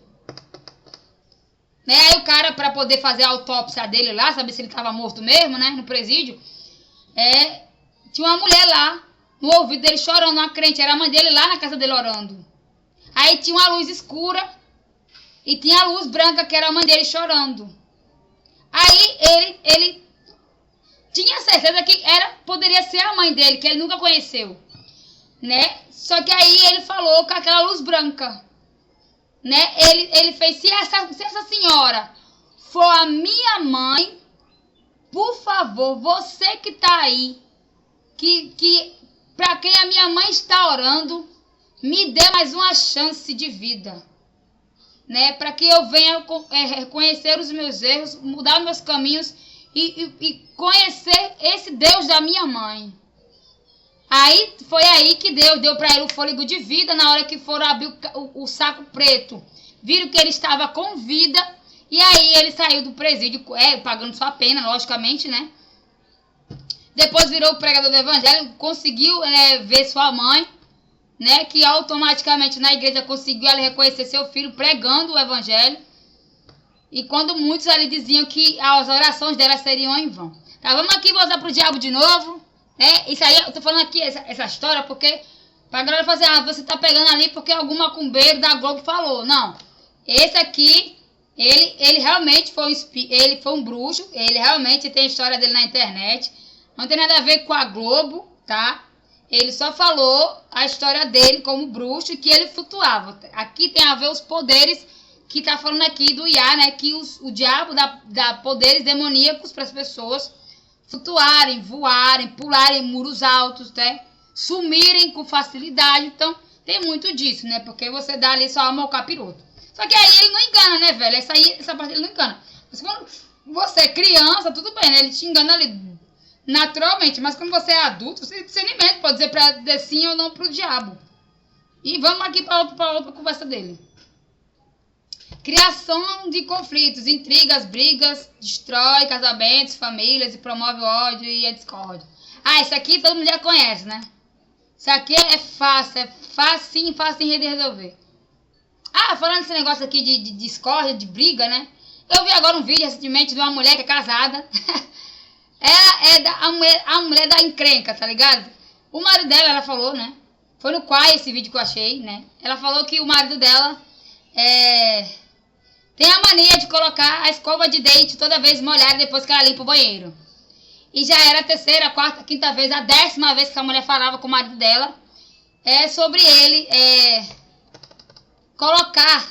Né? Aí o cara, para poder fazer a autópsia dele lá, saber se ele estava morto mesmo, né, no presídio, tinha uma mulher lá, no ouvido dele chorando, uma crente, era a mãe dele lá na casa dele orando. Aí tinha uma luz escura e tinha a luz branca, que era a mãe dele chorando. Aí ele tinha certeza que poderia ser a mãe dele, que ele nunca conheceu, né? Só que aí ele falou com aquela luz branca, né? Ele fez, se essa senhora for a minha mãe, por favor, você que tá aí, que para quem a minha mãe está orando, me dê mais uma chance de vida, né? Para que eu venha reconhecer os meus erros, mudar meus caminhos e conhecer esse Deus da minha mãe. Aí foi aí que Deus deu para ele o fôlego de vida. Na hora que foram abrir o saco preto, viram que ele estava com vida, e aí ele saiu do presídio, pagando sua pena, logicamente, né? Depois virou o pregador do evangelho, conseguiu ver sua mãe, né? Que automaticamente na igreja conseguiu ela reconhecer seu filho pregando o evangelho. E quando muitos ali diziam que as orações dela seriam em vão. Tá, vamos aqui voltar pro diabo de novo. Isso aí, eu tô falando aqui essa história porque pra galera fazer, você tá pegando ali porque algum macumbeiro da Globo falou. Não, esse aqui, ele realmente ele foi um bruxo, ele realmente tem a história dele na internet, não tem nada a ver com a Globo, tá? Ele só falou a história dele como bruxo e que ele flutuava. Aqui tem a ver os poderes que tá falando aqui do Iá, né? Que o diabo dá poderes demoníacos para as pessoas flutuarem, voarem, pularem muros altos, né? Sumirem com facilidade. Então, tem muito disso, né? Porque você dá ali sua alma ao capiroto. Só que aí ele não engana, né, velho? Essa parte ele não engana. Mas quando você é criança, tudo bem, né? Ele te engana ali naturalmente. Mas quando você é adulto, você tem discernimento. Pode dizer sim ou não pro diabo. E vamos aqui para outra conversa dele. Criação de conflitos, intrigas, brigas, destrói casamentos, famílias e promove o ódio e a discórdia. Isso aqui todo mundo já conhece, né? Isso aqui é facinho de resolver. Ah, falando desse negócio aqui de discórdia, de briga, né? Eu vi agora um vídeo recentemente de uma mulher que é casada. A mulher da encrenca, tá ligado? O marido dela, ela falou, né? Foi no Quai esse vídeo que eu achei, né? Ela falou que o marido dela tem a mania de colocar a escova de dente toda vez molhada depois que ela limpa o banheiro. E já era a terceira, quarta, quinta vez, a 10ª vez que a mulher falava com o marido dela sobre ele colocar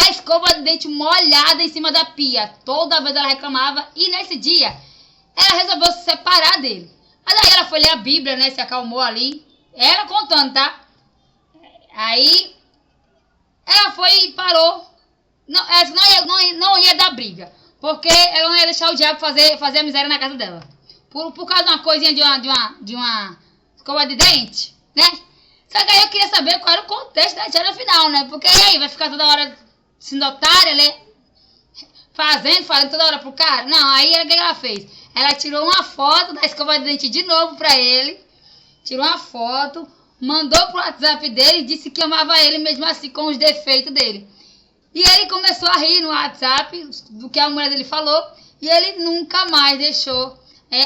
a escova de dente molhada em cima da pia. Toda vez ela reclamava e nesse dia ela resolveu se separar dele. Aí ela foi ler a Bíblia, né? Se acalmou ali. Ela contando, tá? Aí ela foi e parou. Não ia dar briga. Porque ela não ia deixar o diabo fazer a miséria na casa dela. Por causa de uma coisinha de uma escova de dente, né? Só que aí eu queria saber qual era o contexto da história final, né? Porque aí vai ficar toda hora sendo otária, né? Fazendo toda hora pro cara. Não, aí o que ela fez? Ela tirou uma foto da escova de dente de novo pra ele. Tirou uma foto, mandou pro WhatsApp dele e disse que amava ele mesmo assim com os defeitos dele. E ele começou a rir no WhatsApp do que a mulher dele falou. E ele nunca mais deixou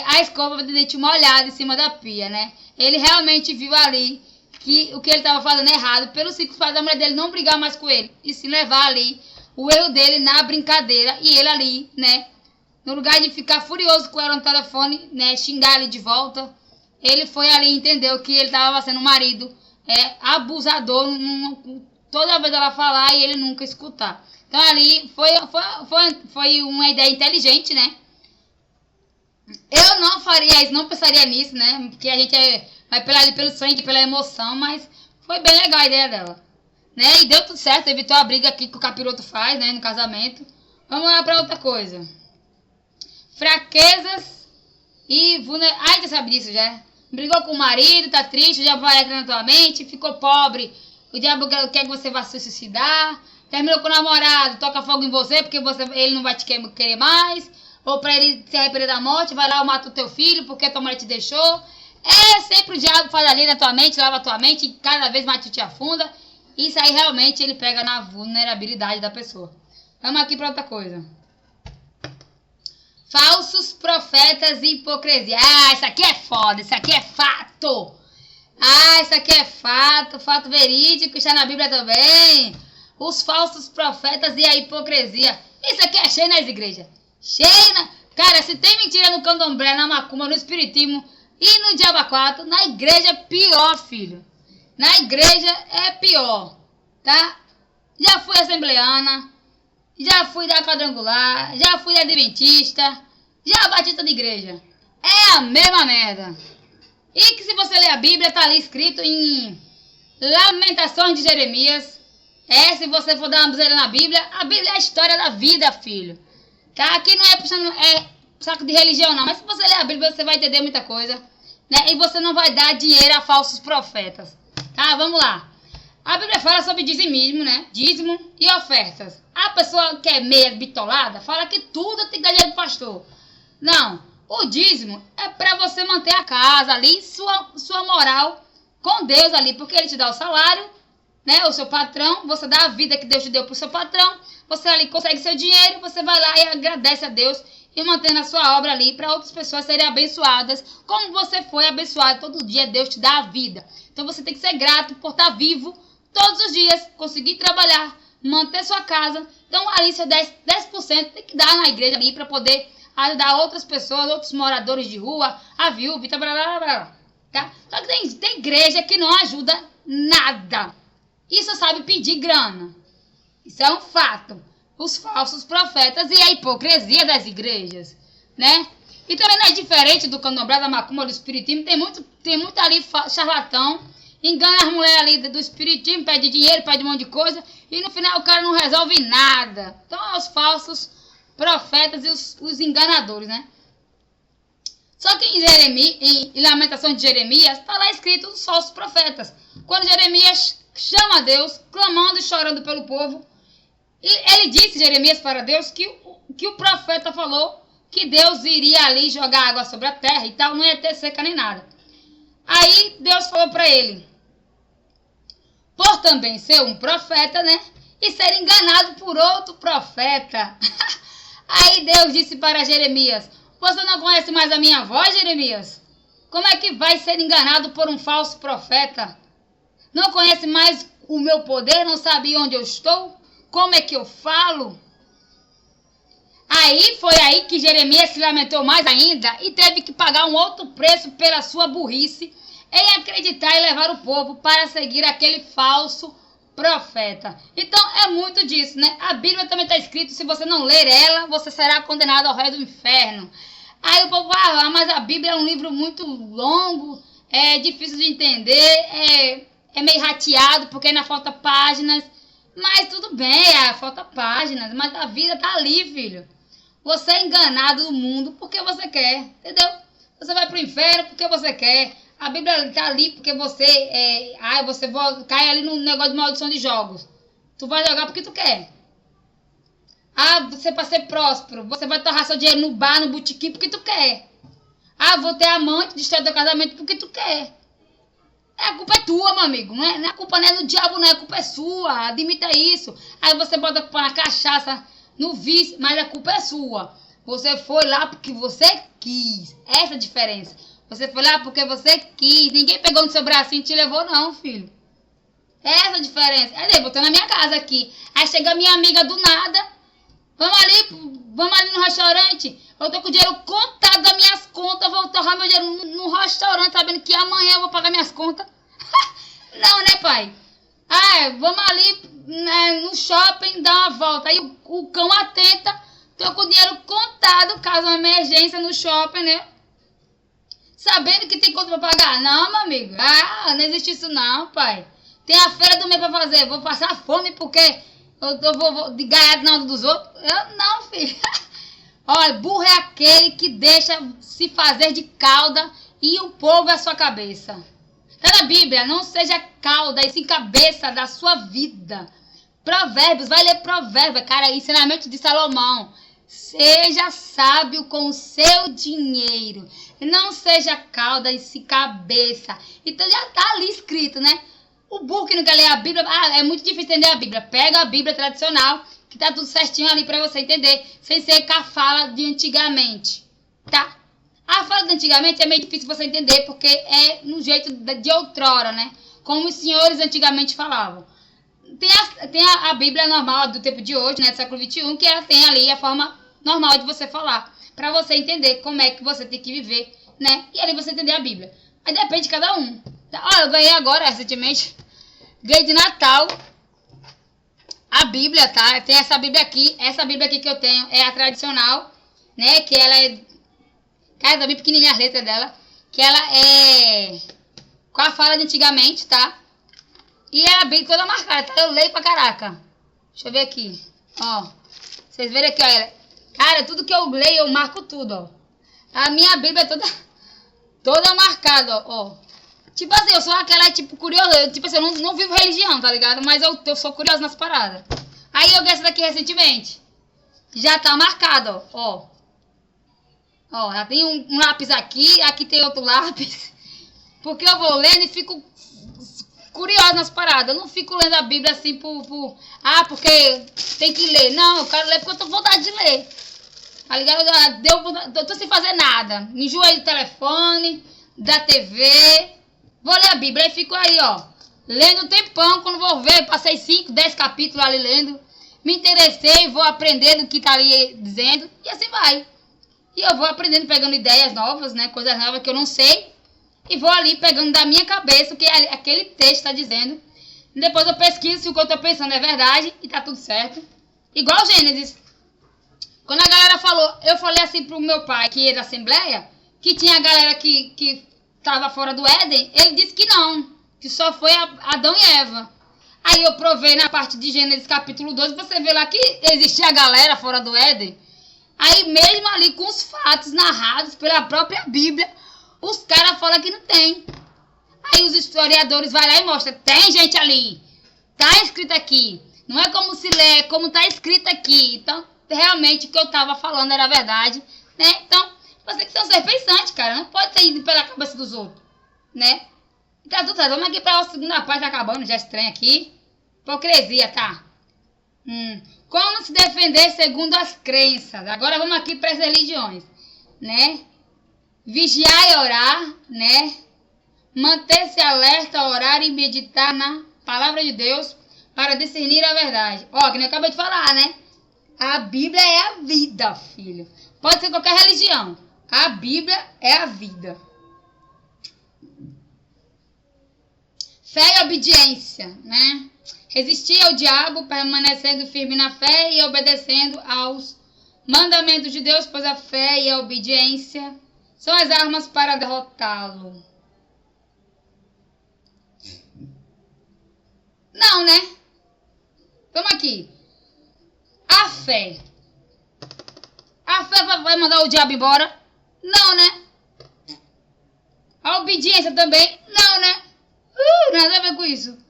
a escova de dente molhada em cima da pia, né? Ele realmente viu ali que o que ele estava fazendo errado, pelo simples fato da mulher dele não brigar mais com ele. E se levar ali o erro dele na brincadeira. E ele ali, né? No lugar de ficar furioso com ela no telefone, né? Xingar ele de volta. Ele foi ali e entendeu que ele estava sendo um marido abusador. Toda vez ela falar e ele nunca escutar. Então ali foi uma ideia inteligente, né? Eu não faria isso, não pensaria nisso, né? Porque a gente vai pelo sangue, pela emoção, mas foi bem legal a ideia dela. Né? E deu tudo certo, evitou a briga aqui que o capiroto faz, né? No casamento. Vamos lá pra outra coisa. Fraquezas e vulnerabilidade. Ai, você sabe disso já. Brigou com o marido, tá triste, o diabo vai entrar na tua mente, ficou pobre. O diabo quer que você vá se suicidar. Terminou com o namorado, toca fogo em você porque ele não vai te querer mais. Ou pra ele se arrepender da morte, vai lá e mata o teu filho porque tua mulher te deixou. Sempre o diabo faz ali na tua mente, lava a tua mente e cada vez mais te afunda. Isso aí realmente ele pega na vulnerabilidade da pessoa. Vamos aqui pra outra coisa. Falsos profetas e hipocrisia. Ah, isso aqui é foda, isso aqui é fato. Ah, isso aqui é fato verídico, está na Bíblia também. Os falsos profetas e a hipocrisia. Isso aqui é cheio nas igrejas. Cara, se tem mentira no candomblé, na macumba, no espiritismo e no diabo 4, na igreja é pior, filho. Na igreja é pior, tá? Já fui assembleana, já fui da quadrangular, já fui adventista, já batista de igreja. É a mesma merda. E que se você ler a Bíblia, tá ali escrito em Lamentações de Jeremias. Se você for dar uma brasileira na Bíblia, a Bíblia é a história da vida, filho. Tá? Aqui não é puxando saco de religião, não. Mas se você ler a Bíblia, você vai entender muita coisa. Né? E você não vai dar dinheiro a falsos profetas. Tá? Vamos lá. A Bíblia fala sobre dizimismo, né? Dízimo e ofertas. A pessoa que é meia bitolada fala que tudo tem que dar dinheiro pro pastor. Não. O dízimo é para você manter a casa ali, sua moral com Deus ali, porque ele te dá o salário, né? O seu patrão, você dá a vida que Deus te deu pro seu patrão, você ali consegue seu dinheiro, você vai lá e agradece a Deus e mantém a sua obra ali para outras pessoas serem abençoadas, como você foi abençoado todo dia, Deus te dá a vida. Então você tem que ser grato por estar vivo todos os dias, conseguir trabalhar, manter sua casa. Então ali seu 10% tem que dar na igreja ali para poder ajudar outras pessoas, outros moradores de rua, a viúva, blá, blá, blá, tá? Só que tem igreja que não ajuda nada. E só sabe pedir grana. Isso é um fato. Os falsos profetas e a hipocrisia das igrejas, né? E também não é diferente do candomblé, da macumba, do espiritismo. Tem muito ali charlatão, engana as mulheres ali do espiritismo, pede dinheiro, pede um monte de coisa, e no final o cara não resolve nada. Então é os falsos profetas e os enganadores, né? Só que em Lamentações de Jeremias está lá escrito os falsos profetas. Quando Jeremias chama a Deus, clamando e chorando pelo povo, e ele disse, Jeremias, para Deus, que o profeta falou que Deus iria ali jogar água sobre a terra e tal, não ia ter seca nem nada. Aí Deus falou para ele, por também ser um profeta, né? E ser enganado por outro profeta. Aí Deus disse para Jeremias, você não conhece mais a minha voz, Jeremias? Como é que vai ser enganado por um falso profeta? Não conhece mais o meu poder? Não sabe onde eu estou? Como é que eu falo? Aí foi aí que Jeremias se lamentou mais ainda e teve que pagar um outro preço pela sua burrice em acreditar e levar o povo para seguir aquele falso profeta. Então é muito disso, né? A Bíblia também está escrito, se você não ler ela, você será condenado ao reino do inferno. Aí o povo vai mas a Bíblia é um livro muito longo, é difícil de entender, é meio rateado porque ainda falta páginas. Mas tudo bem, falta páginas, mas a vida tá ali, filho. Você é enganado no mundo porque você quer, entendeu? Você vai pro inferno porque você quer. A Bíblia tá ali porque você você cai ali no negócio de maldição de jogos. Tu vai jogar porque tu quer. Você para ser próspero, você vai torrar seu dinheiro no bar, no botequim porque tu quer. Vou ter amante, destruir teu casamento porque tu quer. A culpa é tua, meu amigo. A culpa não é do diabo, não. A culpa é sua. Admita isso. Aí você bota a culpa na cachaça, no vício, mas a culpa é sua. Você foi lá porque você quis. Essa é a diferença. Você foi lá porque você quis. Ninguém pegou no seu bracinho e te levou, não, filho. Essa é a diferença. Aí eu botei na minha casa aqui. Aí chega minha amiga do nada. Vamos ali no restaurante. Eu tô com o dinheiro contado das minhas contas. Vou torrar meu dinheiro no restaurante, sabendo que amanhã eu vou pagar minhas contas. Não, né, pai? Vamos ali no shopping dar uma volta. Aí o cão atenta. Tô com o dinheiro contado, caso uma emergência no shopping, né? Sabendo que tem conta pra pagar. Não, meu amigo. Não existe isso não, pai. Tem a feira do mês pra fazer. Vou passar fome porque eu vou ganhar na onda dos outros. Eu não, filho. Olha, burro é aquele que deixa se fazer de cauda e o povo é a sua cabeça. Tá na Bíblia, não seja cauda e sim cabeça da sua vida. Provérbios, vai ler Provérbios, cara, ensinamento de Salomão. Seja sábio com o seu dinheiro. Não seja cauda e sim cabeça. Então já tá ali escrito, né? O burro que não quer ler a Bíblia, é muito difícil entender a Bíblia. Pega a Bíblia tradicional, que tá tudo certinho ali pra você entender, sem ser com a fala de antigamente, tá? A fala de antigamente é meio difícil você entender, porque é no jeito de outrora, né? Como os senhores antigamente falavam. Tem a Bíblia normal do tempo de hoje, né? Do século XXI, que ela tem ali a forma normal de você falar, pra você entender como é que você tem que viver, né? E ali você entender a Bíblia. Aí depende de cada um. Olha, eu ganhei agora, recentemente, ganhei de Natal a Bíblia, tá? Tem essa Bíblia aqui que eu tenho é a tradicional, né? Que ela é, cara, bem pequenininha as letras dela, que ela é com a fala de antigamente, tá? E ela é bem toda marcada, tá? Eu leio pra caraca. Deixa eu ver aqui, ó. Vocês verem aqui, ó. Cara, tudo que eu leio, eu marco tudo, ó. A minha Bíblia é toda marcada, ó. Tipo assim, eu sou aquela, tipo, curiosa. Tipo assim, eu não vivo religião, tá ligado? Mas eu sou curiosa nas paradas. Aí eu ganhei essa daqui recentemente. Já tá marcado, ó. Ó, já tem um lápis aqui. Aqui tem outro lápis. Porque eu vou lendo e fico curiosa nas paradas. Eu não fico lendo a Bíblia assim porque tem que ler. Não, eu quero ler porque eu tô com vontade de ler. Tá ligado? Eu tô sem fazer nada. Enjoei do telefone, da TV. Vou ler a Bíblia e fico aí, ó. Lendo um tempão, quando vou ver, passei 5, 10 capítulos ali lendo. Me interessei, vou aprendendo o que tá ali dizendo. E assim vai. E eu vou aprendendo, pegando ideias novas, né? Coisas novas que eu não sei. E vou ali pegando da minha cabeça o que aquele texto tá dizendo. E depois eu pesquiso se o que eu tô pensando é verdade e tá tudo certo. Igual Gênesis. Quando a galera falou, eu falei assim pro meu pai, que era da Assembleia, que tinha a galera que tava fora do Éden, ele disse que não, que só foi Adão e Eva. Aí eu provei na parte de Gênesis capítulo 12, você vê lá que existia a galera fora do Éden. Aí mesmo ali com os fatos narrados pela própria Bíblia, os caras falam que não tem. Aí os historiadores vão lá e mostram, tem gente ali, tá escrito aqui. Não é como se lê, é como tá escrito aqui. Então, realmente o que eu tava falando era verdade, né? Então, você tem que ser um ser pensante, cara. Não pode ser indo pela cabeça dos outros. né? Tá tudo certo. Vamos aqui para a segunda parte, tá acabando, já estranho aqui. Hipocrisia, tá? Como se defender segundo as crenças? Agora vamos aqui para as religiões, né? Vigiar e orar, né? Manter-se alerta, orar e meditar na palavra de Deus para discernir a verdade. Ó, que nem eu acabei de falar, né? A Bíblia é a vida, filho. Pode ser qualquer religião. A Bíblia é a vida. Fé e obediência, né? Resistir ao diabo, permanecendo firme na fé e obedecendo aos mandamentos de Deus, pois a fé e a obediência são as armas para derrotá-lo. Não, né? Vamos aqui. A fé. A fé vai mandar o diabo embora? Não, né? A obediência também? Não, né? Nada a ver com isso.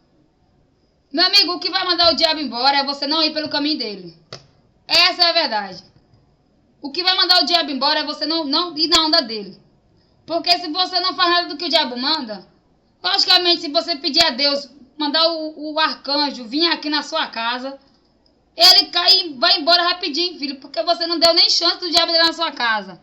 Meu amigo, o que vai mandar o diabo embora é você não ir pelo caminho dele. Essa é a verdade. O que vai mandar o diabo embora é você não ir na onda dele. Porque se você não faz nada do que o diabo manda, logicamente, se você pedir a Deus, mandar o arcanjo vir aqui na sua casa, ele cai e vai embora rapidinho, filho, porque você não deu nem chance do diabo entrar na sua casa.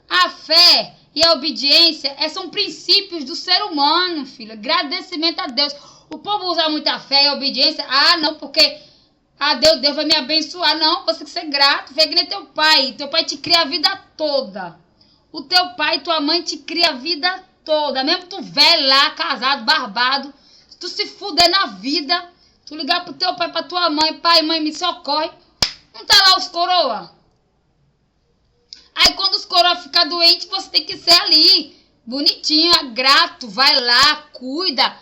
A fé e a obediência são princípios do ser humano, filho. Agradecimento a Deus. O povo usa muita fé e obediência. Ah, não, porque Deus vai me abençoar. Não, você tem que ser grato. Vê que nem teu pai. Teu pai te cria a vida toda. O teu pai e tua mãe te cria a vida toda. Mesmo tu velho lá, casado, barbado, se tu se fuder na vida, tu ligar pro teu pai, pra tua mãe, pai, mãe, me socorre, não tá lá os coroa. Aí quando os coroa ficar doentes, você tem que ser ali, bonitinho, grato, vai lá, cuida,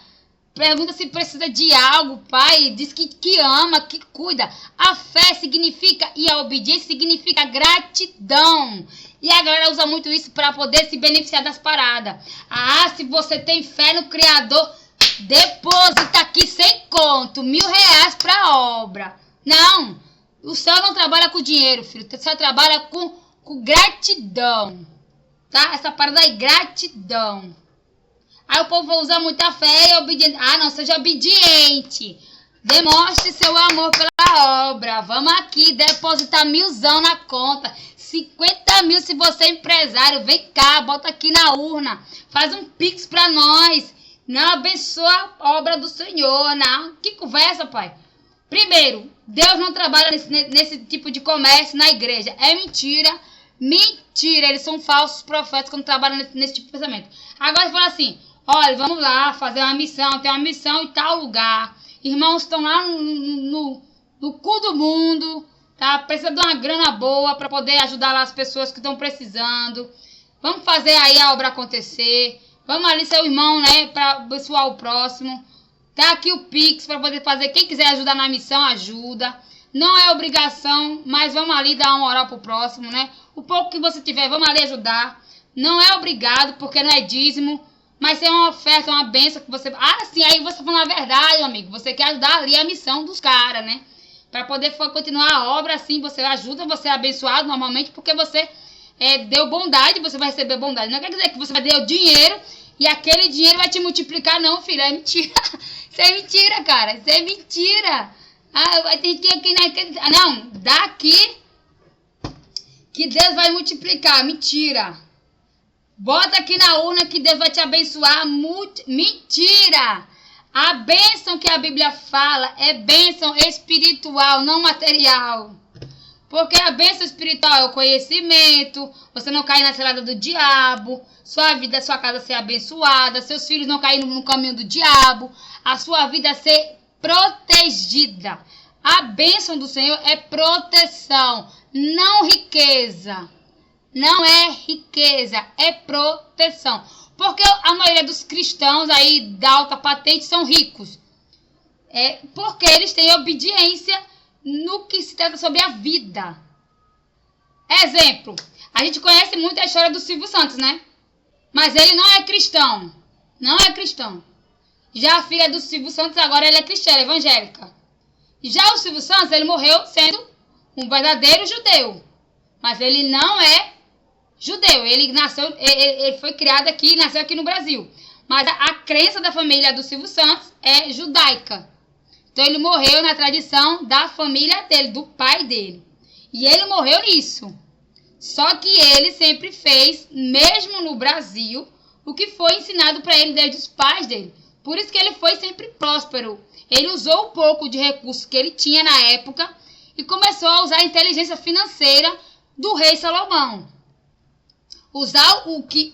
pergunta se precisa de algo, pai, diz que ama, que cuida. A fé significa, e a obediência significa gratidão. E a galera usa muito isso para poder se beneficiar das paradas. Ah, se você tem fé no Criador, deposita aqui 100 conto, R$1.000 pra obra. Não, o céu não trabalha com dinheiro, filho. O céu trabalha com gratidão, tá? Essa parada aí, gratidão. Aí o povo usa muita fé e obediência. Ah, não, seja obediente. Demonstre seu amor pela obra. Vamos aqui depositar 1.000 na conta. 50 mil se você é empresário. Vem cá, bota aqui na urna. Faz um pix pra nós. Não abençoa a obra do Senhor, não. Que conversa, pai. Primeiro, Deus não trabalha nesse tipo de comércio na igreja. É mentira. Mentira. Eles são falsos profetas quando trabalham nesse tipo de pensamento. Agora fala assim, olha, vamos lá fazer uma missão. Tem uma missão em tal lugar. Irmãos estão lá no cu do mundo. Tá? Precisa de uma grana boa para poder ajudar lá as pessoas que estão precisando. Vamos fazer aí a obra acontecer. Vamos ali, seu irmão, né? Para abençoar o próximo. Tá aqui o Pix para poder fazer. Quem quiser ajudar na missão, ajuda. Não é obrigação, mas vamos ali dar uma moral pro próximo, né? O pouco que você tiver, vamos ali ajudar. Não é obrigado, porque não é dízimo. Mas é uma oferta, uma bênção que você... Ah, sim, aí você fala a verdade, amigo. Você quer ajudar ali a missão dos caras, né? Para poder continuar a obra, assim, você ajuda, você é abençoado normalmente, porque você deu bondade, você vai receber bondade. Não quer dizer que você vai dar o dinheiro e aquele dinheiro vai te multiplicar, não, filho. É mentira. Isso é mentira, cara. Isso é mentira. Ah, vai ter que aqui naquele... Não, daqui que Deus vai multiplicar. Mentira. Bota aqui na urna que Deus vai te abençoar. Mentira. A bênção que a Bíblia fala é bênção espiritual, não material. Porque a bênção espiritual é o conhecimento, você não cair na cilada do diabo, sua vida, sua casa ser abençoada, seus filhos não caírem no caminho do diabo, a sua vida ser protegida. A bênção do Senhor é proteção, não riqueza. Não é riqueza, é proteção. Porque a maioria dos cristãos aí da alta patente são ricos. Porque eles têm obediência no que se trata sobre a vida. Exemplo, a gente conhece muito a história do Silvio Santos, né? Mas ele não é cristão. Não é cristão. Já a filha do Silvio Santos agora ela é cristã, evangélica. Já o Silvio Santos, ele morreu sendo um verdadeiro judeu. Mas ele não é judeu, ele nasceu, ele foi criado aqui, nasceu aqui no Brasil. Mas a crença da família do Silvio Santos é judaica. Então ele morreu na tradição da família dele, do pai dele. E ele morreu nisso. Só que ele sempre fez, mesmo no Brasil, o que foi ensinado para ele desde os pais dele. Por isso que ele foi sempre próspero. Ele usou um pouco de recursos que ele tinha na época e começou a usar a inteligência financeira do rei Salomão. Usar o que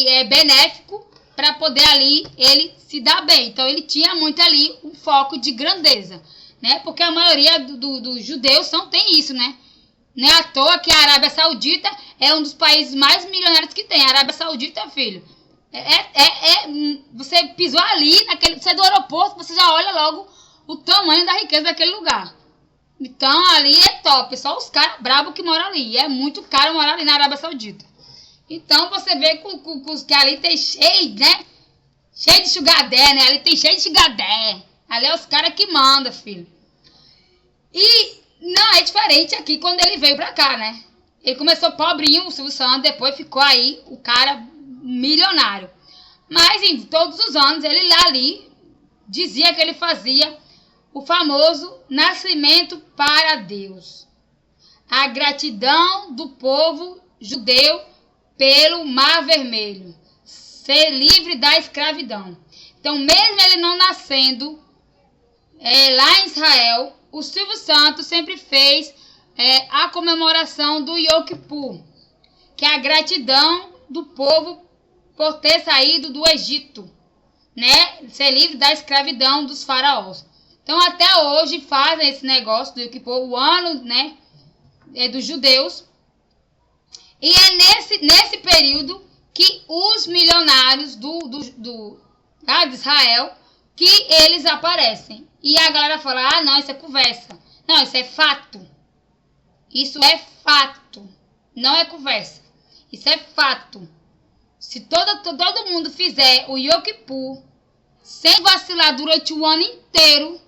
é benéfico para poder ali ele se dar bem. Então ele tinha muito ali um foco de grandeza, né? Porque a maioria dos judeus tem isso, né? Não é à toa que a Arábia Saudita é um dos países mais milionários que tem. A Arábia Saudita, filho, você pisou ali, você é do aeroporto, você já olha logo o tamanho da riqueza daquele lugar. Então ali é top, só os caras brabos que moram ali. E é muito caro morar ali na Arábia Saudita. Então você vê que ali tem cheio, né? Cheio de sugadé, né? Ali tem cheio de sugadé. Ali é os caras que mandam, filho. E não é diferente aqui quando ele veio pra cá, né? Ele começou pobrinho, o Silvio Santos, depois ficou aí o cara milionário. Mas em todos os anos ele lá ali dizia que ele fazia o famoso nascimento para Deus. A gratidão do povo judeu pelo Mar Vermelho. Ser livre da escravidão. Então, mesmo ele não nascendo lá em Israel, o Silvio Santos sempre fez a comemoração do Yom Kippur, que é a gratidão do povo por ter saído do Egito, né? Ser livre da escravidão dos faraós. Então, até hoje fazem esse negócio do Yom Kippur, o ano, né, dos judeus. E é nesse período que os milionários de Israel, que eles aparecem. E a galera fala, ah, não, isso é conversa. Não, isso é fato. Isso é fato. Não é conversa. Isso é fato. Se todo mundo fizer o Yom Kippur, sem vacilar durante o ano inteiro,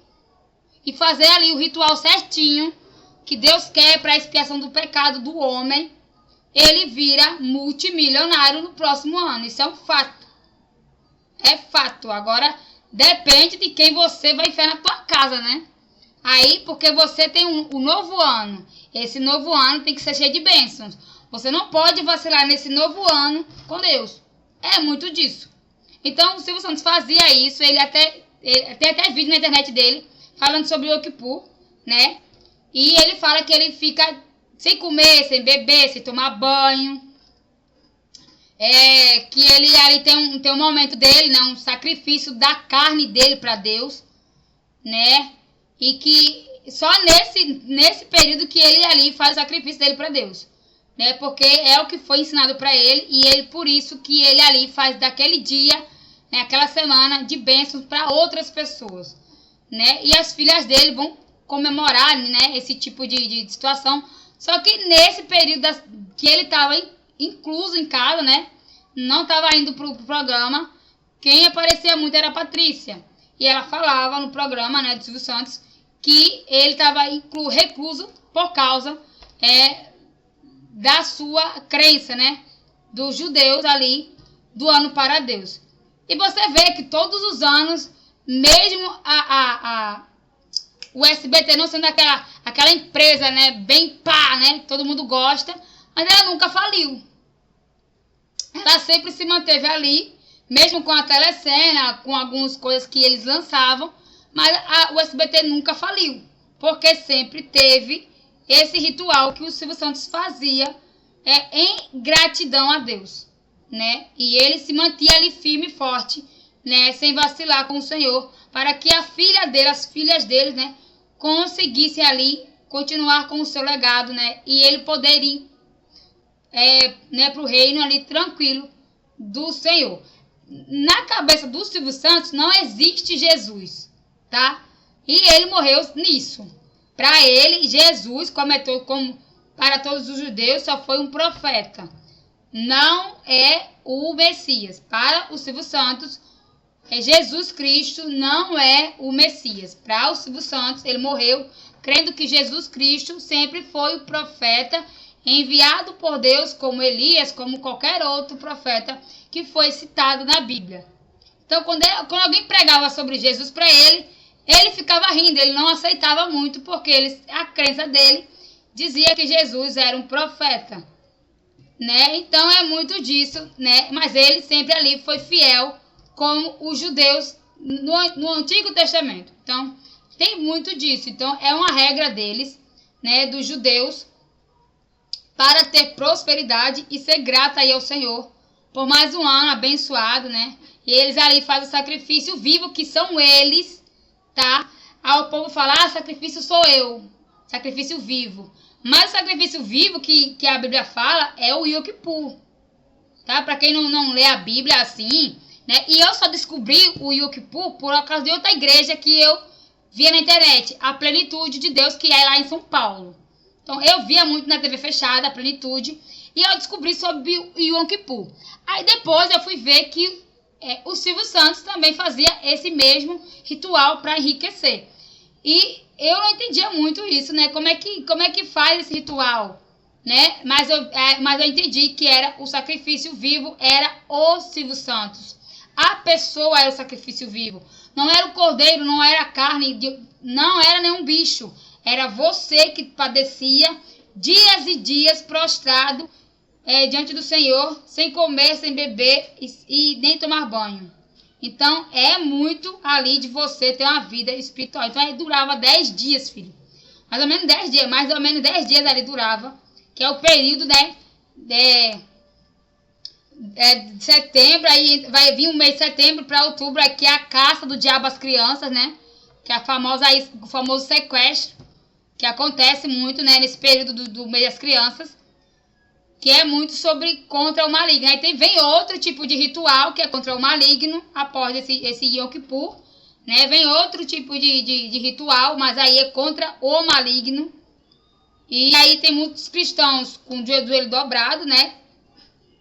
e fazer ali o ritual certinho, que Deus quer para a expiação do pecado do homem, ele vira multimilionário no próximo ano. Isso é um fato. É fato. Agora, depende de quem você vai enfiar na tua casa, né? Aí, porque você tem um novo ano. Esse novo ano tem que ser cheio de bênçãos. Você não pode vacilar nesse novo ano com Deus. É muito disso. Então, o Silvio Santos fazia isso. Ele tem até vídeo na internet dele falando sobre o Yom Kippur, né? E ele fala que ele fica sem comer, sem beber, sem tomar banho. Que ele ali tem um momento dele, né? Um sacrifício da carne dele para Deus, né? E que só nesse período que ele ali faz o sacrifício dele para Deus, né? Porque é o que foi ensinado para ele, e ele por isso que ele ali faz daquele dia, né, aquela semana de bênçãos para outras pessoas, né? E as filhas dele vão comemorar, né, esse tipo de situação. Só que nesse período que ele estava incluso em casa, né, não estava indo pro programa, quem aparecia muito era a Patrícia. E ela falava no programa, né, do Silvio Santos, que ele estava recluso por causa da sua crença, né, dos judeus ali, do ano para Deus. E você vê que todos os anos, mesmo o SBT não sendo aquela empresa, né, bem pá, né, todo mundo gosta, mas ela nunca faliu. Ela sempre se manteve ali, mesmo com a telecena, com algumas coisas que eles lançavam, mas o SBT nunca faliu, porque sempre teve esse ritual que o Silvio Santos fazia em gratidão a Deus, né? E ele se mantinha ali firme e forte, né, sem vacilar com o Senhor, para que a filha dele, as filhas dele, né, conseguissem ali continuar com o seu legado, né, e ele poder ir né, para o reino ali tranquilo do Senhor. Na cabeça do Silvio Santos não existe Jesus, tá? E ele morreu nisso. Para ele, Jesus, como para todos os judeus, só foi um profeta. Não é o Messias. Para o Silvio Santos, Jesus Cristo não é o Messias. Para o Silvio Santos, ele morreu crendo que Jesus Cristo sempre foi o profeta enviado por Deus como Elias, como qualquer outro profeta que foi citado na Bíblia. Então, quando alguém pregava sobre Jesus para ele, ele ficava rindo, ele não aceitava muito, porque a crença dele dizia que Jesus era um profeta, né? Então é muito disso, né? Mas ele sempre ali foi fiel como os judeus no Antigo Testamento. Então, tem muito disso. Então, é uma regra deles, né, dos judeus, para ter prosperidade e ser grata aí ao Senhor por mais um ano abençoado, né? E eles ali fazem o sacrifício vivo, que são eles, tá? Aí o povo fala, sacrifício sou eu, sacrifício vivo. Mas o sacrifício vivo que a Bíblia fala é o Yom Kippur, tá? Para quem não lê a Bíblia assim, né? E eu só descobri o Yom Kippur por causa de outra igreja que eu via na internet, a Plenitude de Deus, que é lá em São Paulo. Então eu via muito na TV fechada, a Plenitude, e eu descobri sobre o Yom Kippur. Aí depois eu fui ver que o Silvio Santos também fazia esse mesmo ritual para enriquecer. E eu não entendia muito isso, né? Como é que faz esse ritual, né? Mas eu entendi que era o sacrifício vivo, era o Silvio Santos. A pessoa era o sacrifício vivo. Não era o cordeiro, não era a carne, não era nenhum bicho. Era você que padecia dias e dias prostrado diante do Senhor, sem comer, sem beber e nem tomar banho. Então, é muito ali de você ter uma vida espiritual. Então, aí durava 10 dias, filho. Mais ou menos 10 dias. Mais ou menos 10 dias ali durava. Que é o período, né? De setembro. Aí vai vir o mês de setembro para outubro. Que é a caça do diabo às crianças, né? Que é o famoso sequestro. Que acontece muito, né? Nesse período do mês das crianças. Que é muito contra o maligno. Aí vem outro tipo de ritual, que é contra o maligno, após esse Yom Kippur, né? Vem outro tipo de ritual, mas aí é contra o maligno. E aí tem muitos cristãos com o joelho dobrado, né?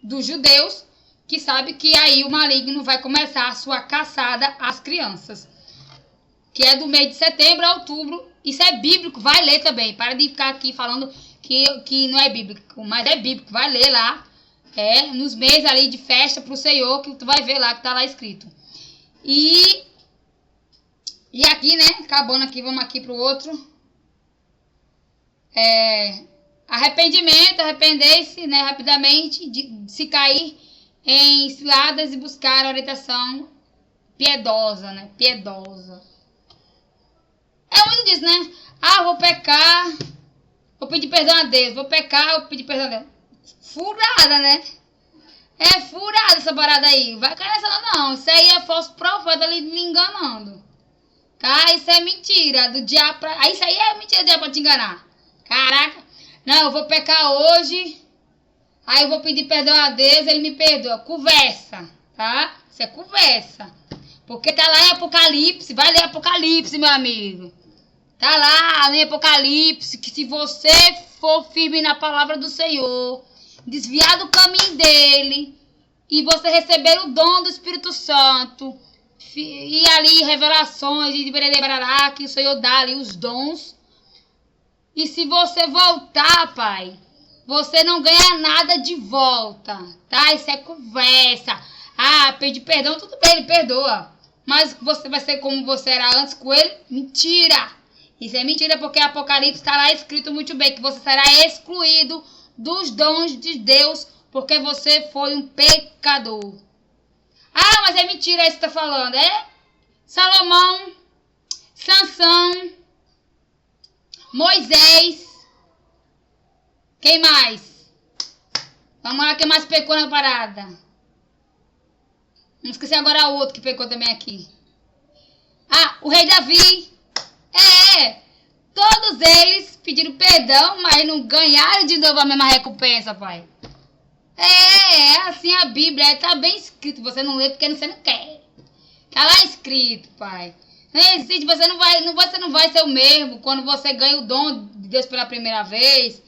Dos judeus, que sabe que aí o maligno vai começar a sua caçada às crianças. Que é do mês de setembro a outubro. Isso é bíblico, vai ler também. Para de ficar aqui falando que não é bíblico, mas é bíblico, vai ler lá, nos meses ali de festa pro Senhor, que tu vai ver lá, que tá lá escrito. E aqui, né, acabando aqui, vamos aqui pro outro. Arrepender-se, né, rapidamente, de se cair em ciladas e buscar orientação piedosa, né, piedosa. É muito disso, né, vou pecar, vou pedir perdão a Deus, vou pecar, vou pedir perdão a Deus. Furada, né? É furada essa parada aí. Vai cair nessa não. Isso aí é falso profeta lhe enganando. Tá? Isso é mentira do diabo. Isso aí é mentira do diabo pra te enganar. Caraca. Não, eu vou pecar hoje. Aí eu vou pedir perdão a Deus, ele me perdoa. Conversa, tá? Isso é conversa. Porque tá lá em Apocalipse. Vai ler Apocalipse, meu amigo. Tá lá no Apocalipse, que se você for firme na palavra do Senhor, desviar do caminho dele, e você receber o dom do Espírito Santo, e ali revelações, e barará, que o Senhor dá ali os dons, e se você voltar, pai, você não ganha nada de volta, tá? Isso é conversa. Pedir perdão, tudo bem, ele perdoa. Mas você vai ser como você era antes com ele? Mentira! Isso é mentira, porque Apocalipse está lá escrito muito bem, que você será excluído dos dons de Deus, porque você foi um pecador. Mas é mentira isso que está falando, Salomão, Sansão, Moisés, quem mais? Vamos lá, quem mais pecou na parada? Não esqueci agora o outro que pecou também aqui. O rei Davi. Todos eles pediram perdão, mas não ganharam de novo a mesma recompensa, pai. Assim a Bíblia, tá bem escrito, você não lê porque você não quer. Tá lá escrito, pai. Não existe, você não vai ser o mesmo quando você ganha o dom de Deus pela primeira vez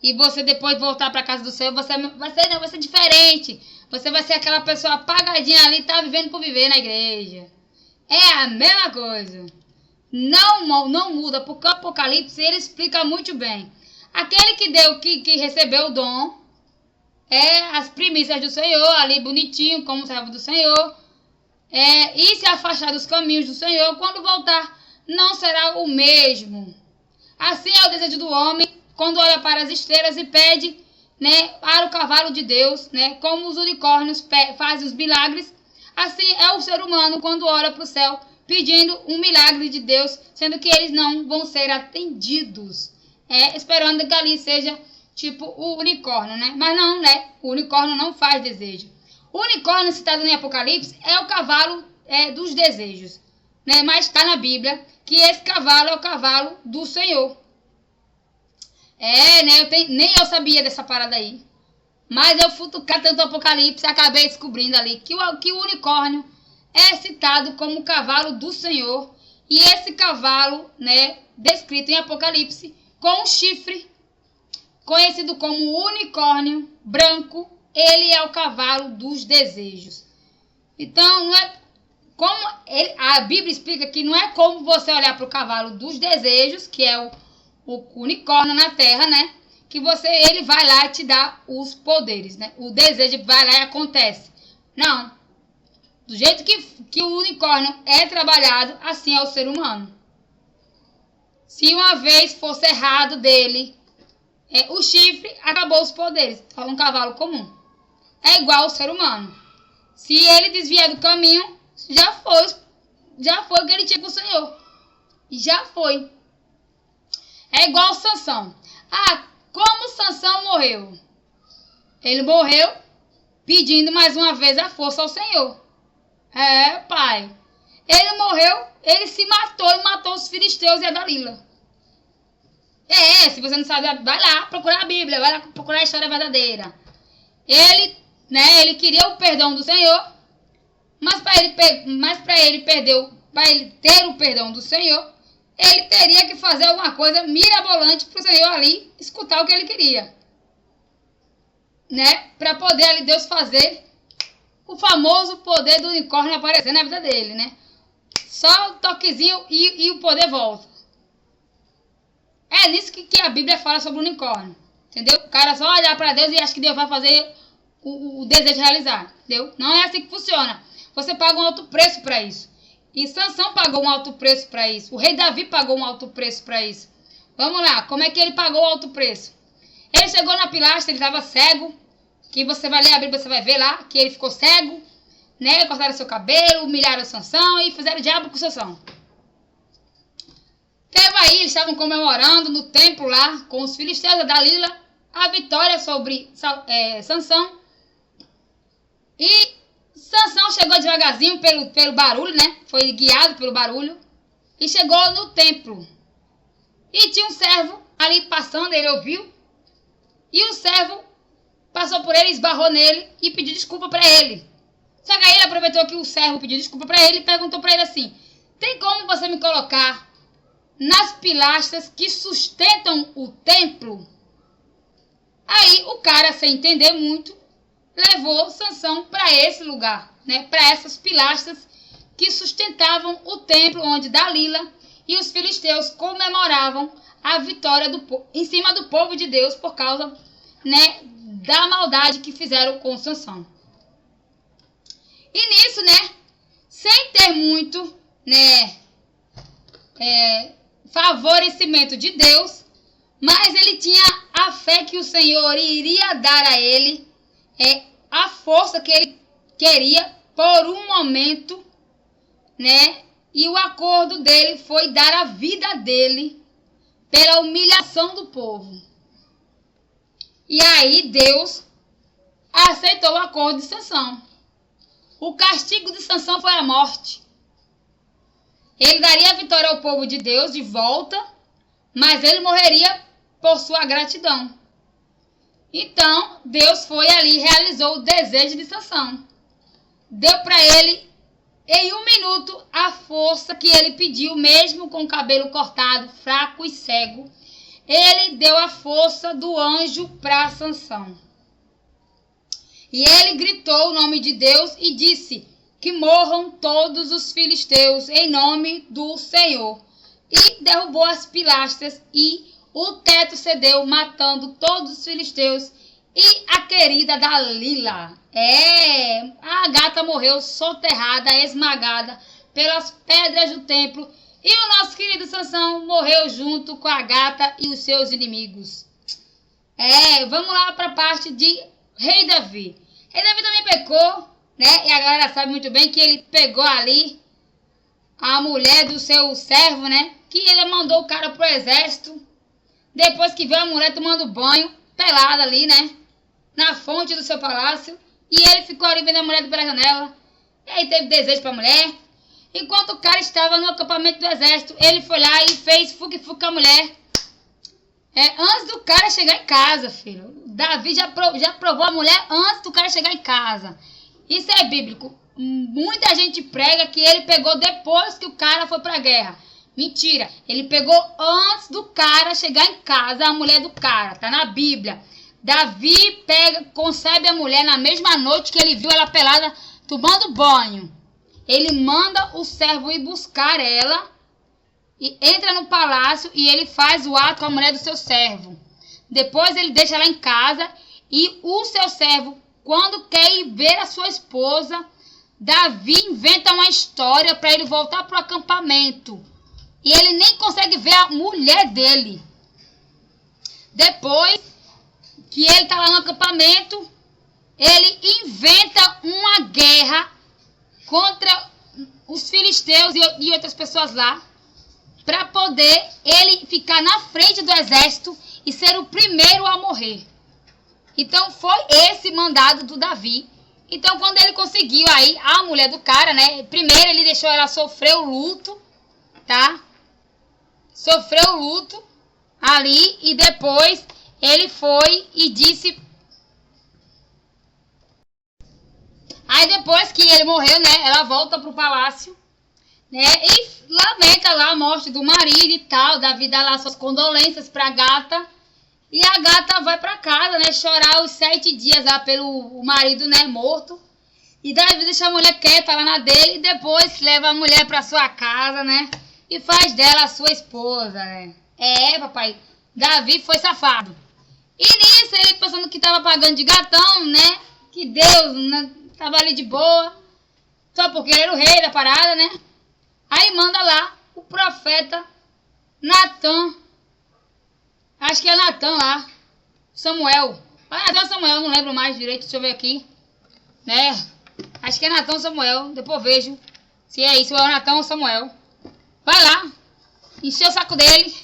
e você depois voltar para casa do Senhor, vai ser diferente. Você vai ser aquela pessoa apagadinha ali, tá vivendo por viver na igreja. É a mesma coisa. Não muda, porque o Apocalipse ele explica muito bem. Aquele que recebeu o dom, as primícias do Senhor, ali bonitinho, como servo do Senhor, e se afastar dos caminhos do Senhor, quando voltar, não será o mesmo. Assim é o desejo do homem, quando olha para as estrelas e pede, né, para o cavalo de Deus, né, como os unicórnios fazem os milagres, assim é o ser humano quando olha para o céu, pedindo um milagre de Deus, sendo que eles não vão ser atendidos, esperando que ali seja tipo o unicórnio, né? Mas não, né? O unicórnio não faz desejo. O unicórnio citado em Apocalipse é o cavalo dos desejos, né? Mas está na Bíblia que esse cavalo é o cavalo do Senhor. Né? Nem eu sabia dessa parada aí. Mas eu futucar tanto o Apocalipse e acabei descobrindo ali que o unicórnio é citado como o cavalo do Senhor. E esse cavalo, né, descrito em Apocalipse, com um chifre, conhecido como unicórnio branco, ele é o cavalo dos desejos. Então, não é como a Bíblia explica que não é como você olhar para o cavalo dos desejos, que é o unicórnio na terra, né? Que ele vai lá e te dá os poderes, né? O desejo vai lá e acontece. Não. Do jeito que o unicórnio é trabalhado, assim é o ser humano. Se uma vez fosse errado dele, o chifre, acabou os poderes. É um cavalo comum. É igual ao ser humano. Se ele desviar do caminho, já foi o que ele tinha com o Senhor. Já foi. É igual Sansão. Como Sansão morreu? Ele morreu pedindo mais uma vez a força ao Senhor. Pai. Ele morreu, ele se matou e matou os filisteus e a Dalila. Se você não sabe, vai lá procurar a Bíblia, vai lá procurar a história verdadeira. Ele queria o perdão do Senhor, mas para ele ter o perdão do Senhor, ele teria que fazer alguma coisa mirabolante para o Senhor ali escutar o que ele queria, né? Para poder ali Deus fazer o famoso poder do unicórnio aparecer na vida dele, né? Só um toquezinho e o poder volta. É nisso que a Bíblia fala sobre o unicórnio, entendeu? O cara só olhar para Deus e acha que Deus vai fazer o desejo realizar, entendeu? Não é assim que funciona. Você paga um alto preço para isso. E Sansão pagou um alto preço para isso. O rei Davi pagou um alto preço para isso. Vamos lá, como é que ele pagou o alto preço? Ele chegou na pilastra, ele estava cego. Que você vai ler a Bíblia, você vai ver lá que ele ficou cego, né? Cortaram seu cabelo, humilharam Sansão e fizeram diabo com Sansão. Teve aí, eles estavam comemorando no templo lá, com os filisteus da Dalila, a vitória sobre Sansão. E Sansão chegou devagarzinho pelo barulho, né? Foi guiado pelo barulho. E chegou no templo. E tinha um servo ali passando, ele ouviu. E o servo passou por ele, esbarrou nele e pediu desculpa para ele. Só que aí ele aproveitou que o servo pediu desculpa para ele e perguntou para ele assim: tem como você me colocar nas pilastras que sustentam o templo? Aí o cara, sem entender muito, levou Sansão para esse lugar, né? Para essas pilastras que sustentavam o templo onde Dalila e os filisteus comemoravam a vitória em cima do povo de Deus por causa, né, da maldade que fizeram com Sansão. E nisso, né, sem ter muito, né, favorecimento de Deus, mas ele tinha a fé que o Senhor iria dar a ele, a força que ele queria por um momento, né? E o acordo dele foi dar a vida dele pela humilhação do povo. E aí Deus aceitou o acordo de Sansão. O castigo de Sansão foi a morte. Ele daria a vitória ao povo de Deus de volta, mas ele morreria por sua gratidão. Então, Deus foi ali e realizou o desejo de Sansão. Deu para ele, em 1 minuto, a força que ele pediu, mesmo com o cabelo cortado, fraco e cego. Ele deu a força do anjo para Sansão. E ele gritou o nome de Deus e disse: que morram todos os filisteus em nome do Senhor. E derrubou as pilastras e o teto cedeu, matando todos os filisteus e a querida Dalila. A gata morreu soterrada, esmagada pelas pedras do templo. E o nosso querido Sansão morreu junto com a gata e os seus inimigos. Vamos lá para a parte de Rei Davi. Rei Davi também pecou, né? E a galera sabe muito bem que ele pegou ali a mulher do seu servo, né? Que ele mandou o cara pro exército. Depois que viu a mulher tomando banho, pelada ali, né? Na fonte do seu palácio. E ele ficou ali vendo a mulher pela janela. E aí teve desejo pra mulher. Enquanto o cara estava no acampamento do exército, ele foi lá e fez fuque-fuque com a mulher. Antes do cara chegar em casa, filho. Davi já provou a mulher antes do cara chegar em casa. Isso é bíblico. Muita gente prega que ele pegou depois que o cara foi pra guerra. Mentira. Ele pegou antes do cara chegar em casa, a mulher do cara. Tá na Bíblia. Davi concebe a mulher na mesma noite que ele viu ela pelada tomando banho. Ele manda o servo ir buscar ela e entra no palácio e ele faz o ato com a mulher do seu servo. Depois ele deixa ela em casa e o seu servo, quando quer ir ver a sua esposa, Davi inventa uma história para ele voltar para o acampamento. E ele nem consegue ver a mulher dele. Depois que ele está lá no acampamento, ele inventa uma guerra contra os filisteus e outras pessoas lá, para poder ele ficar na frente do exército e ser o primeiro a morrer. Então foi esse mandado do Davi. Então quando ele conseguiu aí a mulher do cara, né? Primeiro ele deixou ela sofrer o luto, tá? Sofreu o luto ali e depois ele foi e disse. Aí depois que ele morreu, né? Ela volta pro palácio, né? E lamenta lá a morte do marido e tal. Davi dá lá suas condolências pra gata. E a gata vai pra casa, né? Chorar os 7 dias lá pelo marido, né? Morto. E Davi deixa a mulher quieta lá na dele. E depois leva a mulher pra sua casa, né? E faz dela a sua esposa, né? Papai. Davi foi safado. E nisso ele pensando que tava pagando de gatão, né? Que Deus, né? Tava ali de boa. Só porque ele era o rei da parada, né? Aí manda lá o profeta Natan. Acho que é Natan lá. Samuel. Natan ou Samuel, não lembro mais direito. Deixa eu ver aqui. Né? Acho que é Natan ou Samuel. Depois vejo se é isso, ou é Natan ou Samuel. Vai lá. Encheu o saco dele.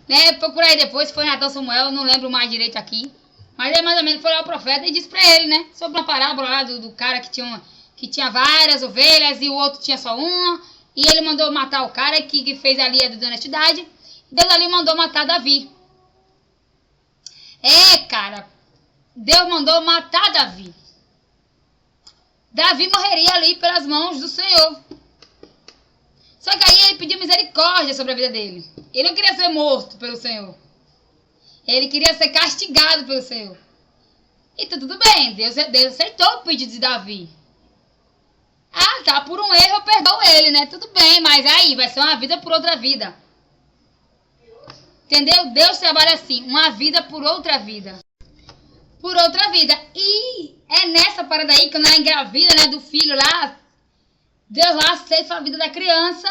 Né? Procura aí depois se foi Natan ou Samuel. Não lembro mais direito aqui. Mas aí mais ou menos foi lá o profeta e disse pra ele, né? Sobre uma parábola lá do cara que tinha várias ovelhas e o outro tinha só uma. E ele mandou matar o cara que fez ali a desonestidade. Deus ali mandou matar Davi. Cara. Deus mandou matar Davi. Davi morreria ali pelas mãos do Senhor. Só que aí ele pediu misericórdia sobre a vida dele. Ele não queria ser morto pelo Senhor. Ele queria ser castigado pelo Senhor. E tudo bem, Deus aceitou o pedido de Davi. Tá, por um erro eu perdoo ele, né? Tudo bem, mas aí vai ser uma vida por outra vida. Entendeu? Deus trabalha assim, uma vida por outra vida. Por outra vida. E é nessa parada aí, quando ela engravida, né, do filho lá, Deus lá ceifa a vida da criança,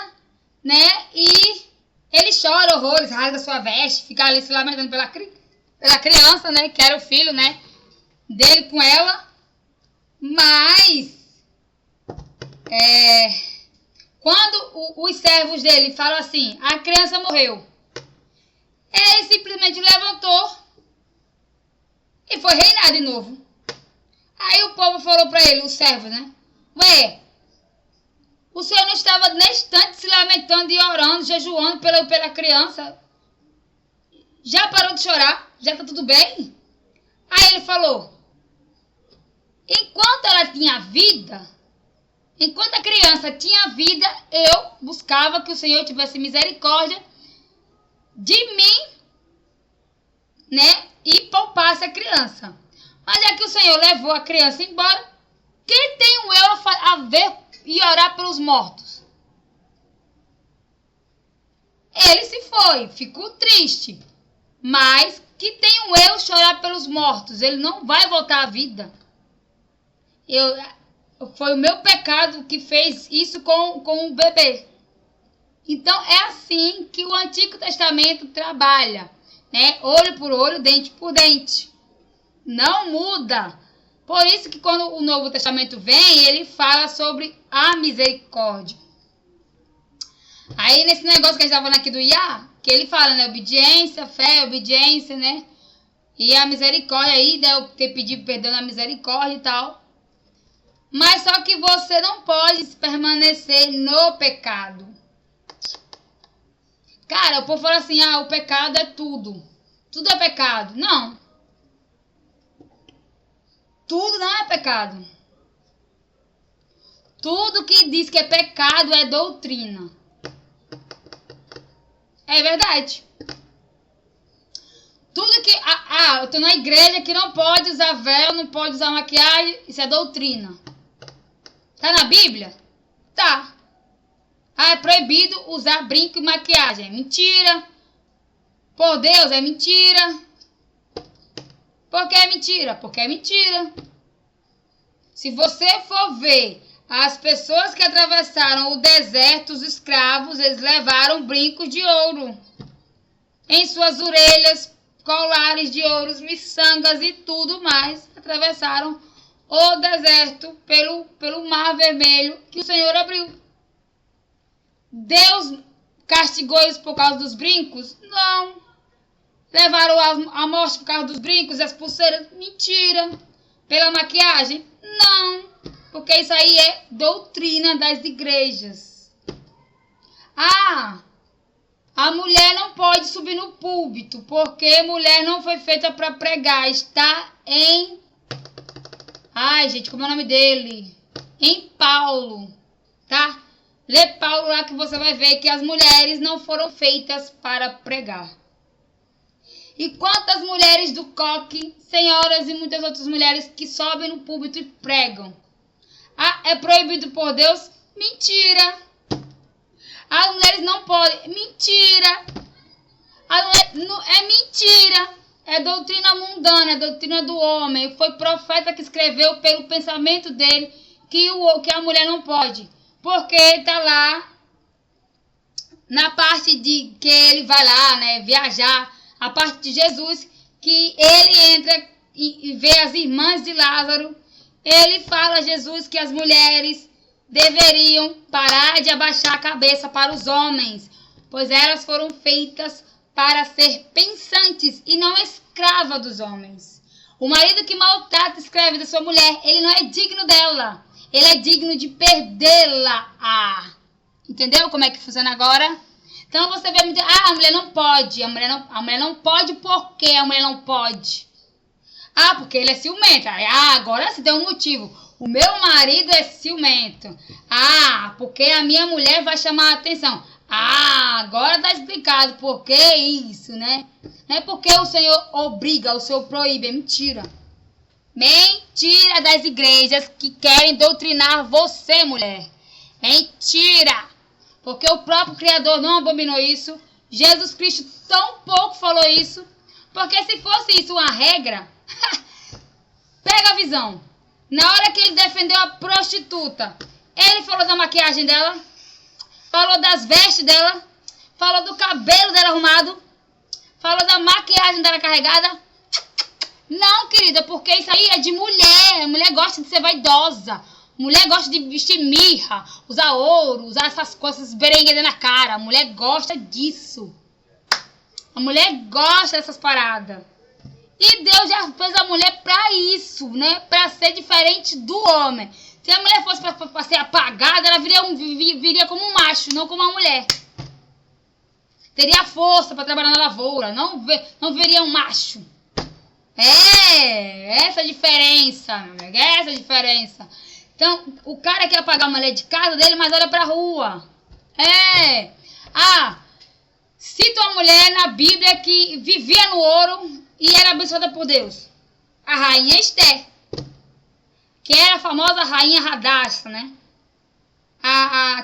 né? E ele chora horrores, rasga sua veste, fica ali se lamentando pela criança, né? Que era o filho, né? Dele com ela. Mas quando os servos dele falam assim, a criança morreu, ele simplesmente levantou e foi reinar de novo. Aí o povo falou pra ele, os servos, né? O senhor não estava nesse instante se lamentando e orando, jejuando pela criança? Já parou de chorar? Já tá tudo bem? Aí ele falou, enquanto ela tinha vida, enquanto a criança tinha vida, eu buscava que o Senhor tivesse misericórdia de mim, né? E poupasse a criança. Mas é que o Senhor levou a criança embora. Quem tenho eu a ver e orar pelos mortos? Ele se foi, ficou triste. mas que tem um eu chorar pelos mortos. Ele não vai voltar à vida. Foi o meu pecado que fez isso com o bebê. Então é assim que o Antigo Testamento trabalha, né? Olho por olho, dente por dente. Não muda. Por isso que quando o Novo Testamento vem, ele fala sobre a misericórdia. Aí nesse negócio que a gente estava falando aqui do Iá, que ele fala, né? Obediência, fé, obediência, né? E a misericórdia aí, né? Eu ter pedido perdão na misericórdia e tal. Mas só que você não pode permanecer no pecado. Cara, o povo fala assim, o pecado é tudo. Tudo é pecado. Não. Tudo não é pecado. Tudo que diz que é pecado é doutrina. É verdade. Tudo que... eu tô na igreja que não pode usar véu, não pode usar maquiagem. Isso é doutrina. Tá na Bíblia? Tá. É proibido usar brinco e maquiagem. É mentira. Por Deus, é mentira. Por que é mentira? Porque é mentira. Se você for ver as pessoas que atravessaram o deserto, os escravos, eles levaram brincos de ouro em suas orelhas, colares de ouros, miçangas e tudo mais. Atravessaram o deserto pelo mar vermelho que o Senhor abriu. Deus castigou eles por causa dos brincos? Não. Levaram a morte por causa dos brincos e as pulseiras? Mentira. Pela maquiagem? Não. Porque isso aí é doutrina das igrejas. A mulher não pode subir no púlpito, porque mulher não foi feita para pregar. Está em... gente, como é o nome dele? Em Paulo, tá? Lê Paulo lá que você vai ver que as mulheres não foram feitas para pregar. E quantas mulheres do coque, senhoras e muitas outras mulheres que sobem no púlpito e pregam? É proibido por Deus? Mentira. As mulheres não podem. Mentira. É mentira. É doutrina mundana, é doutrina do homem. Foi profeta que escreveu pelo pensamento dele que a mulher não pode. Porque está lá na parte de que ele vai lá, né, viajar, a parte de Jesus, que ele entra e vê as irmãs de Lázaro. Ele fala a Jesus que as mulheres deveriam parar de abaixar a cabeça para os homens, pois elas foram feitas para ser pensantes e não escrava dos homens. O marido que maltrata e escreve da sua mulher, ele não é digno dela. Ele é digno de perdê-la. Entendeu como é que funciona agora? Então você vê muito... a mulher não pode. A mulher não pode porque a mulher não pode. Porque ele é ciumento. Agora sim tem um motivo. O meu marido é ciumento. Porque a minha mulher vai chamar a atenção. Agora tá explicado por que isso, né? Não é porque o Senhor obriga, o Senhor proíbe. É mentira. Mentira das igrejas que querem doutrinar você, mulher. Mentira. Porque o próprio Criador não abominou isso. Jesus Cristo tão pouco falou isso. Porque se fosse isso uma regra... Pega a visão. Na hora que ele defendeu a prostituta, ele falou da maquiagem dela, falou das vestes dela, falou do cabelo dela arrumado, falou da maquiagem dela carregada. Não, querida, porque isso aí é de mulher. A mulher gosta de ser vaidosa. A mulher gosta de vestir mirra, usar ouro, usar essas coisas, berengues na cara. A mulher gosta disso. A mulher gosta dessas paradas. E Deus já fez a mulher para isso, né? Para ser diferente do homem. Se a mulher fosse para ser apagada, ela viria como um macho, não como uma mulher. Teria força para trabalhar na lavoura, não viria um macho. Essa a diferença, meu amigo, essa a diferença. Então, o cara quer apagar a mulher de casa dele, mas olha pra rua. Cita uma mulher na Bíblia que vivia no ouro e era abençoada por Deus. A rainha Esther, que era a famosa rainha Radassa, né?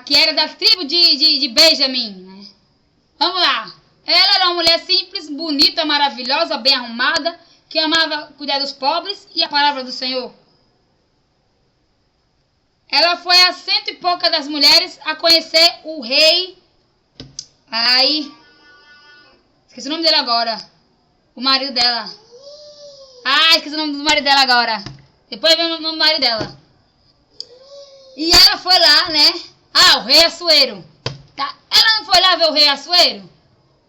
Que era da tribo de Benjamim, né? Vamos lá. Ela era uma mulher simples, bonita, maravilhosa, bem arrumada, que amava cuidar dos pobres e a palavra do Senhor. Ela foi a 100 e pouca das mulheres a conhecer o rei. Ai, esqueci o nome dele agora. O marido dela. Esqueci o nome do marido dela agora. Depois vem o nome do marido dela. E ela foi lá, né? O rei Assuero. Tá? Ela não foi lá ver o rei Assuero?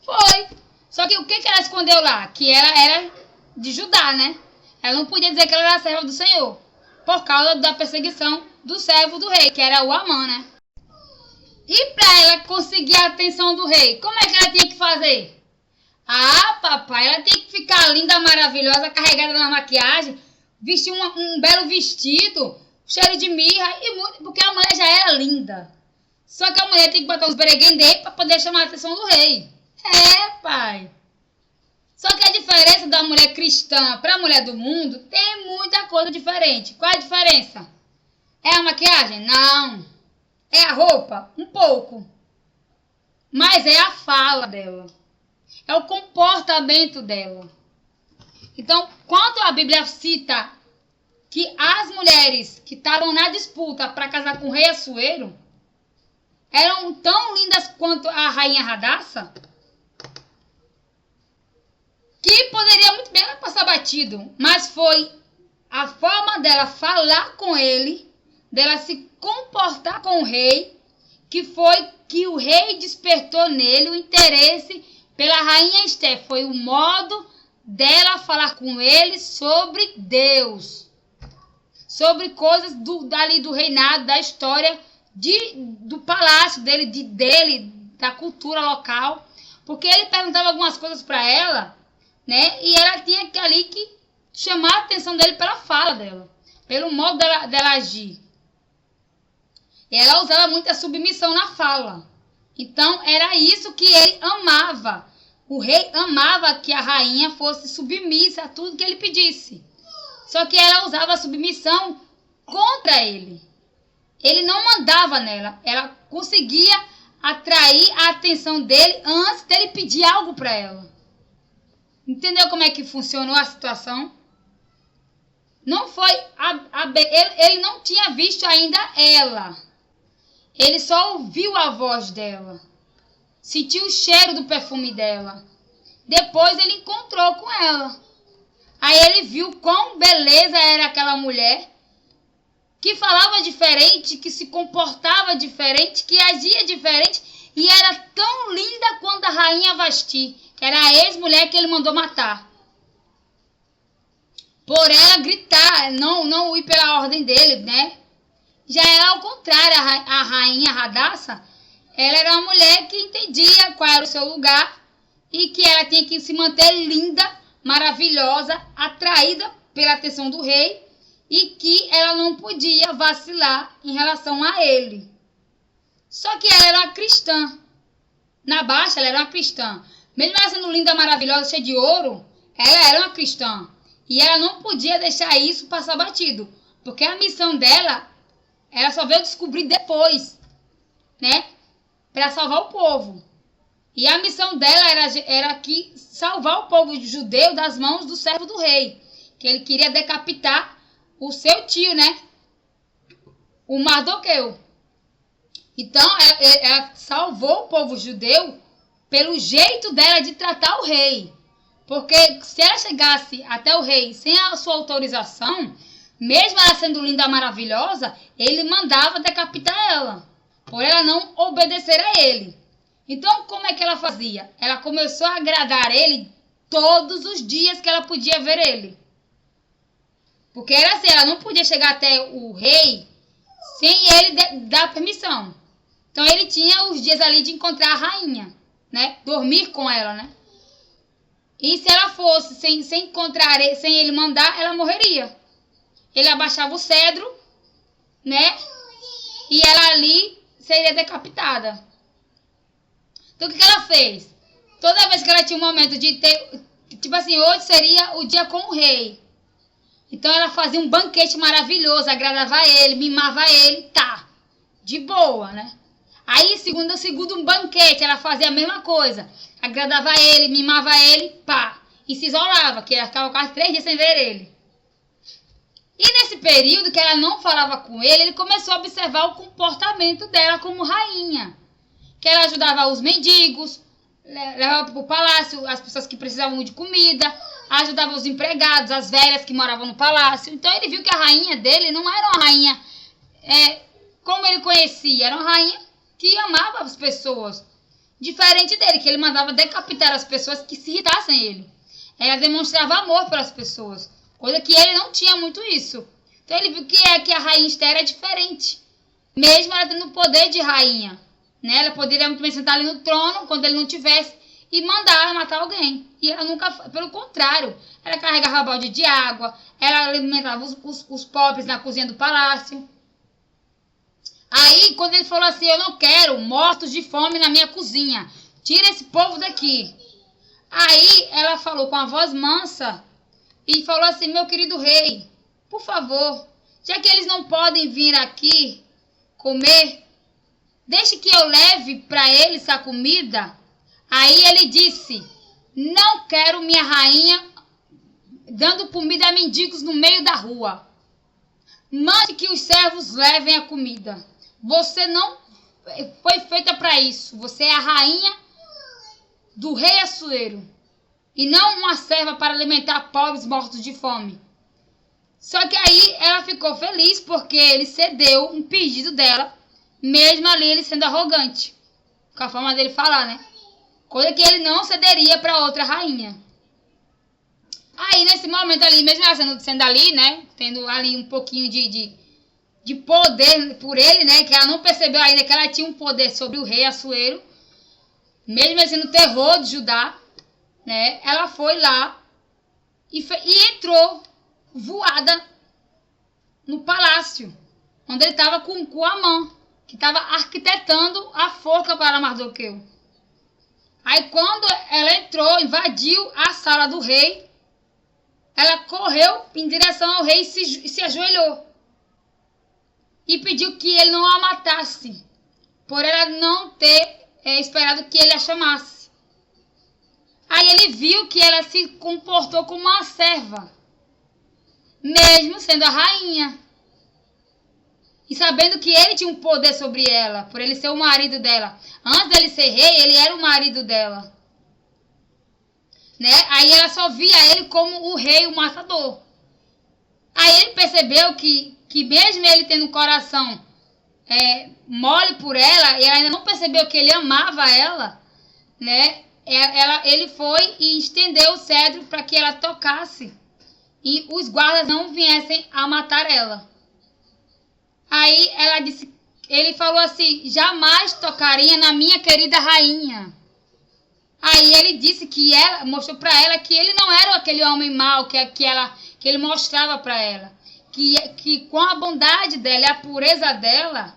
Foi. Só que o que ela escondeu lá? Que ela era de Judá, né? Ela não podia dizer que ela era serva do Senhor. Por causa da perseguição do servo do rei, que era o Amã, né? E para ela conseguir a atenção do rei, como é que ela tinha que fazer? Papai, ela tinha que ficar linda, maravilhosa, carregada na maquiagem, vestir um belo vestido, cheiro de mirra, porque a mulher já era linda. Só que a mulher tem que botar uns bereguendê para poder chamar a atenção do rei. Pai. Só que a diferença da mulher cristã para a mulher do mundo tem muita coisa diferente. Qual é a diferença? É a maquiagem? Não. É a roupa? Um pouco. Mas é a fala dela. É o comportamento dela. Então, quando a Bíblia cita que as mulheres que estavam na disputa para casar com o rei Assuero eram tão lindas quanto a rainha Radassa, que poderia muito bem passar batido, mas foi a forma dela falar com ele, dela se comportar com o rei, que foi que o rei despertou nele o interesse pela rainha Esté. Foi o modo dela falar com ele sobre Deus, sobre coisas dali do reinado, da história, do palácio dele, da cultura local, porque ele perguntava algumas coisas para ela, né? E ela tinha que chamar a atenção dele pela fala dela, pelo modo dela agir. E ela usava muita submissão na fala. Então era isso que ele amava. O rei amava que a rainha fosse submissa a tudo que ele pedisse. Só que ela usava a submissão contra ele. Ele não mandava nela. Ela conseguia atrair a atenção dele antes dele pedir algo para ela. Entendeu como é que funcionou a situação? Não foi... ele não tinha visto ainda ela. Ele só ouviu a voz dela. Sentiu o cheiro do perfume dela. Depois ele encontrou com ela. Aí ele viu quão beleza era aquela mulher, que falava diferente, que se comportava diferente, que agia diferente, e era tão linda quanto a rainha Vasti, que era a ex-mulher que ele mandou matar. Por ela gritar, não ir pela ordem dele, né? Já era ao contrário, a rainha Radassa, ela era uma mulher que entendia qual era o seu lugar e que ela tinha que se manter linda, maravilhosa, atraída pela atenção do rei, e que ela não podia vacilar em relação a ele. Só que ela era uma cristã. Na baixa, ela era uma cristã. Mesmo ela sendo linda, maravilhosa, cheia de ouro, ela era uma cristã. E ela não podia deixar isso passar batido, porque a missão dela, ela só veio descobrir depois, né? Para salvar o povo. E a missão dela era que salvar o povo judeu das mãos do servo do rei, que ele queria decapitar o seu tio, né? O Mardoqueu. Então, ela salvou o povo judeu pelo jeito dela de tratar o rei. Porque se ela chegasse até o rei sem a sua autorização, mesmo ela sendo linda, maravilhosa, ele mandava decapitar ela, por ela não obedecer a ele. Então, como é que ela fazia? Ela começou a agradar ele todos os dias que ela podia ver ele. Porque era assim, ela não podia chegar até o rei sem ele dar permissão. Então, ele tinha os dias ali de encontrar a rainha, né? Dormir com ela, né? E se ela fosse sem encontrar, sem ele mandar, ela morreria. Ele abaixava o cedro, né? E ela ali seria decapitada. Então, o que ela fez? Toda vez que ela tinha um momento de ter... Tipo assim, hoje seria o dia com o rei. Então, ela fazia um banquete maravilhoso, agradava ele, mimava ele, tá. De boa, né? Aí, segundo um banquete, ela fazia a mesma coisa. Agradava ele, mimava ele, pá. E se isolava, que ela ficava quase 3 dias sem ver ele. E nesse período que ela não falava com ele, ele começou a observar o comportamento dela como rainha. Que ela ajudava os mendigos, levava para o palácio as pessoas que precisavam de comida, ajudava os empregados, as velhas que moravam no palácio. Então ele viu que a rainha dele não era uma rainha como ele conhecia, era uma rainha que amava as pessoas. Diferente dele, que ele mandava decapitar as pessoas que se irritassem ele. Ela demonstrava amor pelas pessoas, coisa que ele não tinha muito isso. Então ele viu que a rainha Esther é diferente, mesmo ela tendo o poder de rainha. Né? Ela poderia muito bem sentar ali no trono, quando ele não tivesse, e mandar matar alguém. E ela nunca, pelo contrário, ela carregava balde de água, ela alimentava os pobres na cozinha do palácio. Aí, quando ele falou assim, eu não quero mortos de fome na minha cozinha, tira esse povo daqui. Aí, ela falou com a voz mansa e falou assim, meu querido rei, por favor, já que eles não podem vir aqui comer, deixe que eu leve para eles a comida. Aí ele disse, não quero minha rainha dando comida a mendigos no meio da rua. Mande que os servos levem a comida. Você não foi feita para isso. Você é a rainha do rei Assuero. E não uma serva para alimentar pobres mortos de fome. Só que aí ela ficou feliz porque ele cedeu um pedido dela, mesmo ali ele sendo arrogante. Com a forma dele falar, né? Coisa que ele não cederia para outra rainha. Aí, nesse momento ali, mesmo ela sendo ali, né? Tendo ali um pouquinho de poder por ele, né? Que ela não percebeu ainda que ela tinha um poder sobre o rei Assuero. Mesmo ele sendo o terror de Judá, né? Ela foi lá e entrou voada no palácio, onde ele estava com Amã, que estava arquitetando a forca para Mardoqueu. Aí quando ela entrou, invadiu a sala do rei, ela correu em direção ao rei e se ajoelhou. E pediu que ele não a matasse, por ela não ter esperado que ele a chamasse. Aí ele viu que ela se comportou como uma serva, mesmo sendo a rainha. E sabendo que ele tinha um poder sobre ela, por ele ser o marido dela. Antes dele ser rei, ele era o marido dela. Né? Aí ela só via ele como o rei, o matador. Aí ele percebeu que mesmo ele tendo um coração mole por ela, e ela ainda não percebeu que ele amava ela, né? Ele foi e estendeu o cetro para que ela tocasse. E os guardas não viessem a matar ela. Aí ele falou assim, jamais tocaria na minha querida rainha. Aí ele disse que ela, mostrou para ela que ele não era aquele homem mau que ele mostrava para ela. Que com a bondade dela e a pureza dela,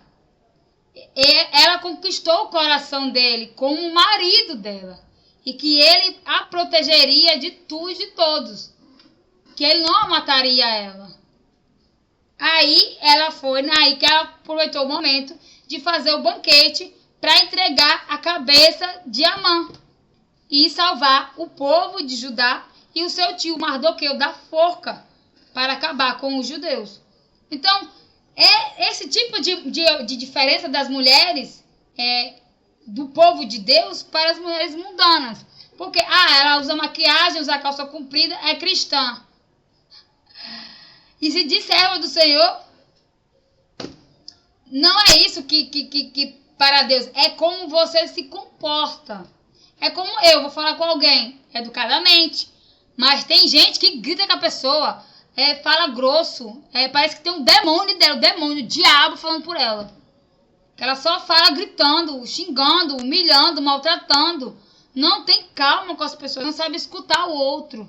ela conquistou o coração dele como marido dela. E que ele a protegeria de tudo e de todos. Que ele não mataria ela. Aí ela foi, aí que ela aproveitou o momento de fazer o banquete para entregar a cabeça de Amã e salvar o povo de Judá e o seu tio Mardoqueu da forca para acabar com os judeus. Então, é esse tipo de diferença das mulheres do povo de Deus para as mulheres mundanas. Porque ela usa maquiagem, usa calça comprida, é cristã. E se diz serva do Senhor, não é isso que para Deus, é como você se comporta. É como eu vou falar com alguém educadamente, mas tem gente que grita com a pessoa, fala grosso, parece que tem um demônio dela, o diabo falando por ela. Ela só fala gritando, xingando, humilhando, maltratando. Não tem calma com as pessoas, não sabe escutar o outro.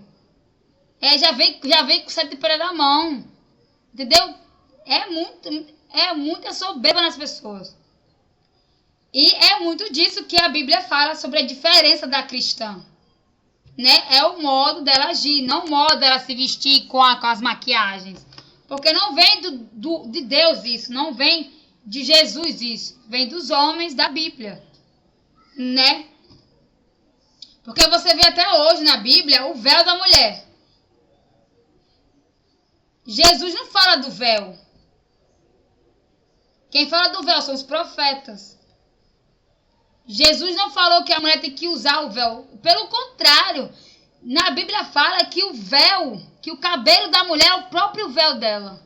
Já vem com sete pés da mão. Entendeu? É muita soberba nas pessoas. E é muito disso que a Bíblia fala sobre a diferença da cristã. Né? É o modo dela agir, não o modo dela se vestir com as maquiagens. Porque não vem de Deus isso, não vem de Jesus isso. Vem dos homens da Bíblia, né? Porque você vê até hoje na Bíblia o véu da mulher. Jesus não fala do véu. Quem fala do véu são os profetas. Jesus não falou que a mulher tem que usar o véu. Pelo contrário, na Bíblia fala que o véu, que o cabelo da mulher é o próprio véu dela.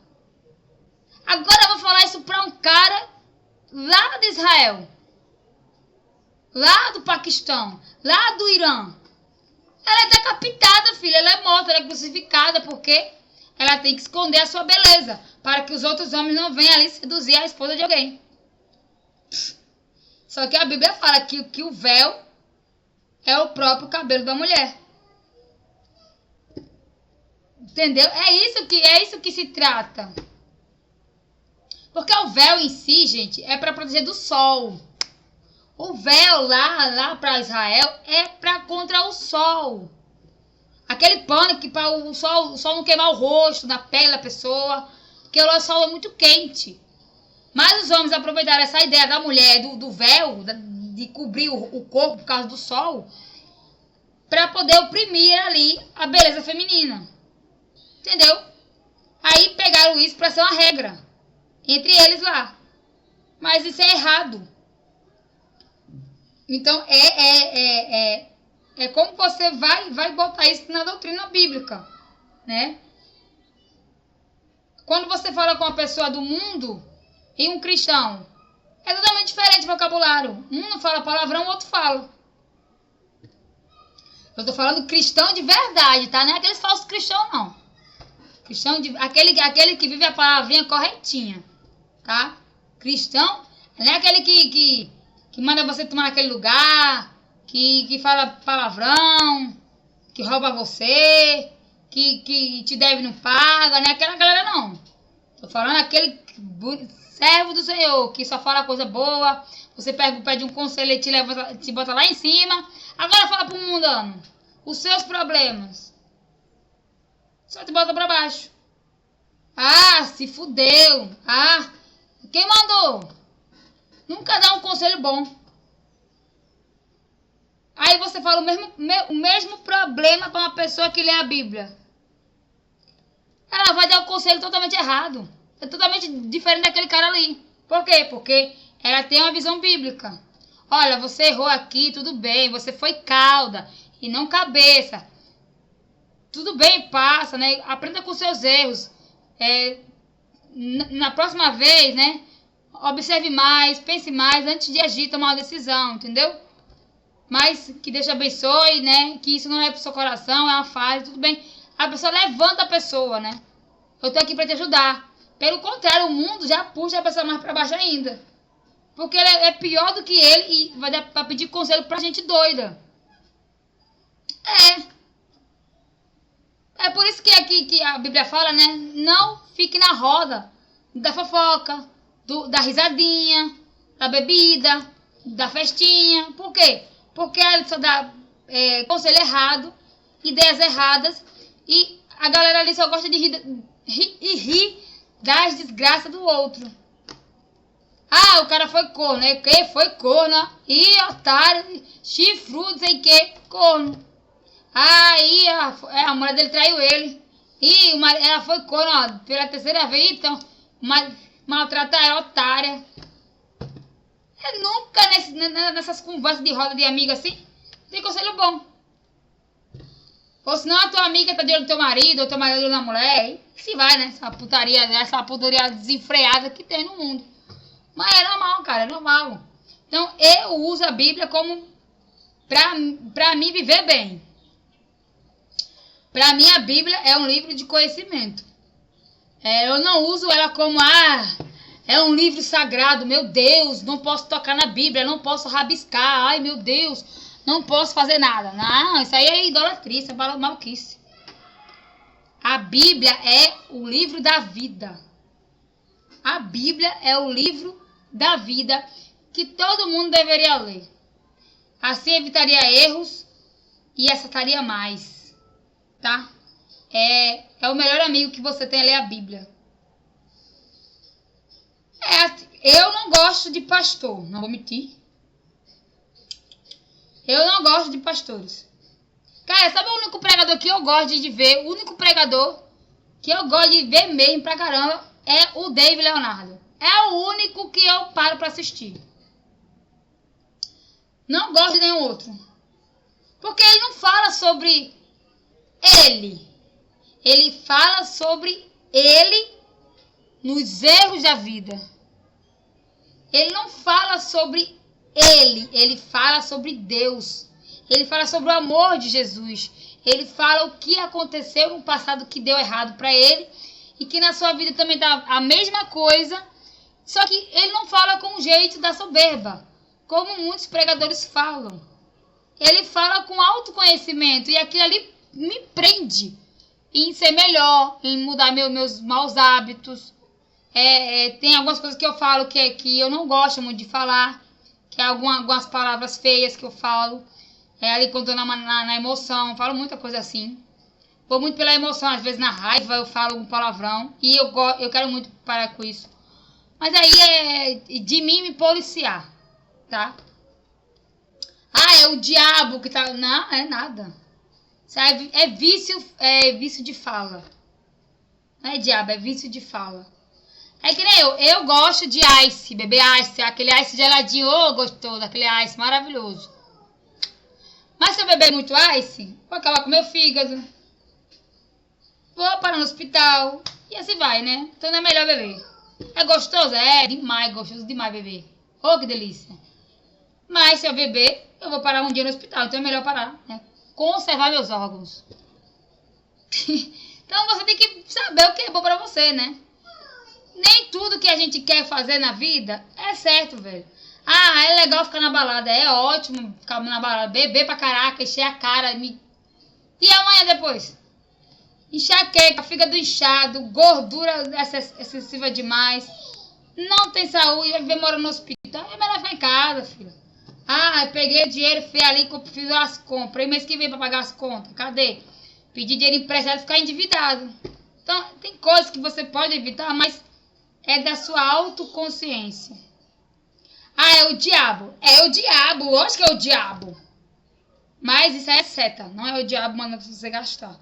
Agora eu vou falar isso para um cara lá de Israel, lá do Paquistão, lá do Irã. Ela é decapitada, filha. Ela é morta, ela é crucificada porque ela tem que esconder a sua beleza para que os outros homens não venham ali seduzir a esposa de alguém. Só que a Bíblia fala que o véu é o próprio cabelo da mulher. Entendeu? É isso que se trata. Porque o véu em si, gente, é para proteger do sol. O véu lá para Israel é para contra o sol. Aquele pano que para o sol não queimar o rosto, na pele da pessoa, porque o sol é muito quente. Mas os homens aproveitaram essa ideia da mulher, do véu, de cobrir o corpo por causa do sol, para poder oprimir ali a beleza feminina. Entendeu? Aí pegaram isso para ser uma regra entre eles lá. Mas isso é errado. Então é como você vai botar isso na doutrina bíblica, né? Quando você fala com uma pessoa do mundo e um cristão, é totalmente diferente o vocabulário. Um não fala palavrão, o outro fala. Eu tô falando cristão de verdade, tá? Não é aqueles falsos cristãos, não. Cristão aquele que vive a palavrinha corretinha, tá? Cristão não é aquele que manda você tomar naquele lugar, que fala palavrão, que rouba você, que te deve e não paga, não é aquela galera, não. Tô falando aquele servo do Senhor, que só fala coisa boa, você pede um conselho e te bota lá em cima. Agora fala pro mundano os seus problemas, só te bota pra baixo. Ah, se fudeu. Ah, quem mandou? Nunca dá um conselho bom. Aí você fala o mesmo problema para uma pessoa que lê a Bíblia. Ela vai dar um conselho totalmente errado. É totalmente diferente daquele cara ali. Por quê? Porque ela tem uma visão bíblica. Olha, você errou aqui, tudo bem. Você foi cauda e não cabeça. Tudo bem, passa, né? Aprenda com seus erros. Na próxima vez, né? Observe mais, pense mais antes de agir, tomar uma decisão, entendeu? Mas que Deus te abençoe, né? Que isso não é pro seu coração, é uma fase, tudo bem. A pessoa levanta a pessoa, né? Eu tô aqui pra te ajudar. Pelo contrário, o mundo já puxa a pessoa mais pra baixo ainda. Porque ele é pior do que ele e vai dar pra pedir conselho pra gente doida. É por isso que aqui que a Bíblia fala, né? Não fique na roda da fofoca, da risadinha, da bebida, da festinha. Por quê? Porque ela só dá conselho errado, ideias erradas, e a galera ali só gosta de rir das desgraças do outro. Ah, o cara foi corno, né? Que foi corno, e otário, chifrudo, sei que, corno. Aí a mulher dele traiu ele. E ela foi corno, ó, pela terceira vez, então, maltrata ela, otária. Nunca nessas conversas de roda de amigo assim, tem conselho bom. Ou senão a tua amiga tá de olho no teu marido, ou teu marido na mulher, e se vai, né? Essa putaria desenfreada que tem no mundo. Mas é normal, cara, é normal. Então eu uso a Bíblia como pra mim viver bem. Pra mim a Bíblia é um livro de conhecimento. Eu não uso ela como é um livro sagrado, meu Deus, não posso tocar na Bíblia, não posso rabiscar, ai meu Deus, não posso fazer nada. Não, isso aí é idolatria, isso é maluquice. A Bíblia é o livro da vida. A Bíblia é o livro da vida que todo mundo deveria ler. Assim evitaria erros e acertaria mais, tá? É o melhor amigo que você tem a ler a Bíblia. Eu não gosto de pastor, não vou mentir. Eu não gosto de pastores. Cara, sabe o único pregador que eu gosto de ver? O único pregador que eu gosto de ver mesmo pra caramba é o David Leonardo. É o único que eu paro pra assistir. Não gosto de nenhum outro. Porque ele não fala sobre ele. Ele fala sobre ele nos erros da vida. Ele não fala sobre ele fala sobre Deus. Ele fala sobre o amor de Jesus. Ele fala o que aconteceu no passado que deu errado para ele e que na sua vida também tá a mesma coisa, só que ele não fala com o jeito da soberba, como muitos pregadores falam. Ele fala com autoconhecimento e aquilo ali me prende em ser melhor, em mudar meus maus hábitos. Tem algumas coisas que eu falo que eu não gosto muito de falar, que é algumas palavras feias que eu falo, ali quando eu tô na emoção, falo muita coisa assim. Vou muito pela emoção, às vezes na raiva eu falo um palavrão, e eu quero muito parar com isso. Mas aí é de mim me policiar, tá? É o diabo que tá... Não, é nada. Isso é vício de fala. Não é diabo, é vício de fala. É que nem eu gosto de ice, beber ice, aquele ice geladinho, gostoso, aquele ice maravilhoso. Mas se eu beber muito ice, vou acabar com meu fígado, vou parar no hospital, e assim vai, né? Então é melhor beber. É gostoso? É demais, gostoso demais beber. Que delícia. Mas se eu beber, eu vou parar um dia no hospital, então é melhor parar, né? Conservar meus órgãos. Então você tem que saber o que é bom pra você, né? Nem tudo que a gente quer fazer na vida é certo, velho. É legal ficar na balada. É ótimo ficar na balada. Beber pra caraca, encher a cara. E amanhã depois? Enxaqueca, fígado inchado, gordura excessiva demais. Não tem saúde, vai viver morando no hospital. É melhor ficar em casa, filho. Eu peguei dinheiro, fui ali, fiz as compras. E mês que vem pra pagar as contas. Cadê? Pedir dinheiro emprestado e ficar endividado. Então, tem coisas que você pode evitar, mas é da sua autoconsciência. É o diabo. É o diabo. Lógico que é o diabo. Mas isso aí é seta. Não é o diabo mandando você gastar.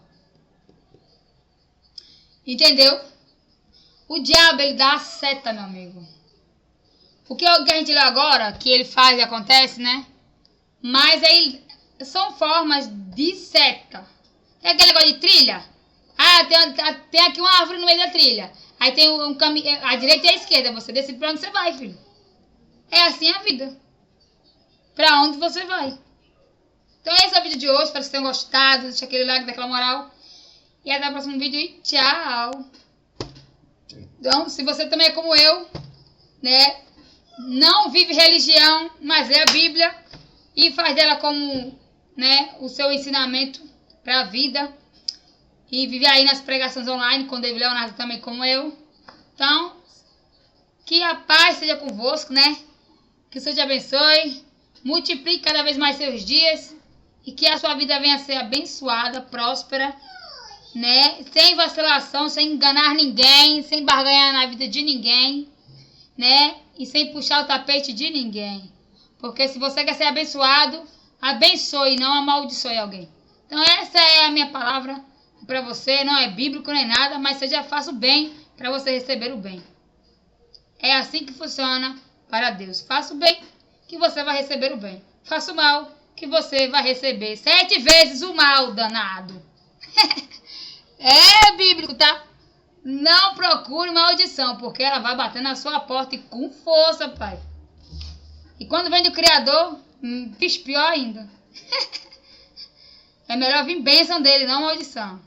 Entendeu? O diabo, ele dá a seta, meu amigo. O que a gente leu agora, que ele faz e acontece, né? Mas aí são formas de seta. Tem aquele negócio de trilha? Tem aqui uma árvore no meio da trilha. Aí tem um caminho, a direita e a esquerda. Você decide pra onde você vai, filho. É assim a vida. Pra onde você vai. Então esse é o vídeo de hoje. Espero que vocês tenham gostado. Deixa aquele like, daquela moral. E até o próximo vídeo e tchau. Então, se você também é como eu, né? Não vive religião, mas lê a Bíblia. E faz dela como, né, o seu ensinamento pra vida. E vive aí nas pregações online com o David Leonardo também como eu. Então, que a paz seja convosco, né? Que o Senhor te abençoe. Multiplique cada vez mais seus dias. E que a sua vida venha a ser abençoada, próspera, né? Sem vacilação, sem enganar ninguém, sem barganhar na vida de ninguém, né? E sem puxar o tapete de ninguém. Porque se você quer ser abençoado, abençoe, não amaldiçoe alguém. Então essa é a minha palavra para você. Não é bíblico nem nada, mas seja faça o bem para você receber o bem. É assim que funciona para Deus. Faça o bem que você vai receber o bem. Faça o mal que você vai receber 7 vezes o mal, danado. É bíblico, tá? Não procure maldição, porque ela vai bater na sua porta e com força, pai. E quando vem do Criador, pior ainda. É melhor vir bênção dele, não maldição.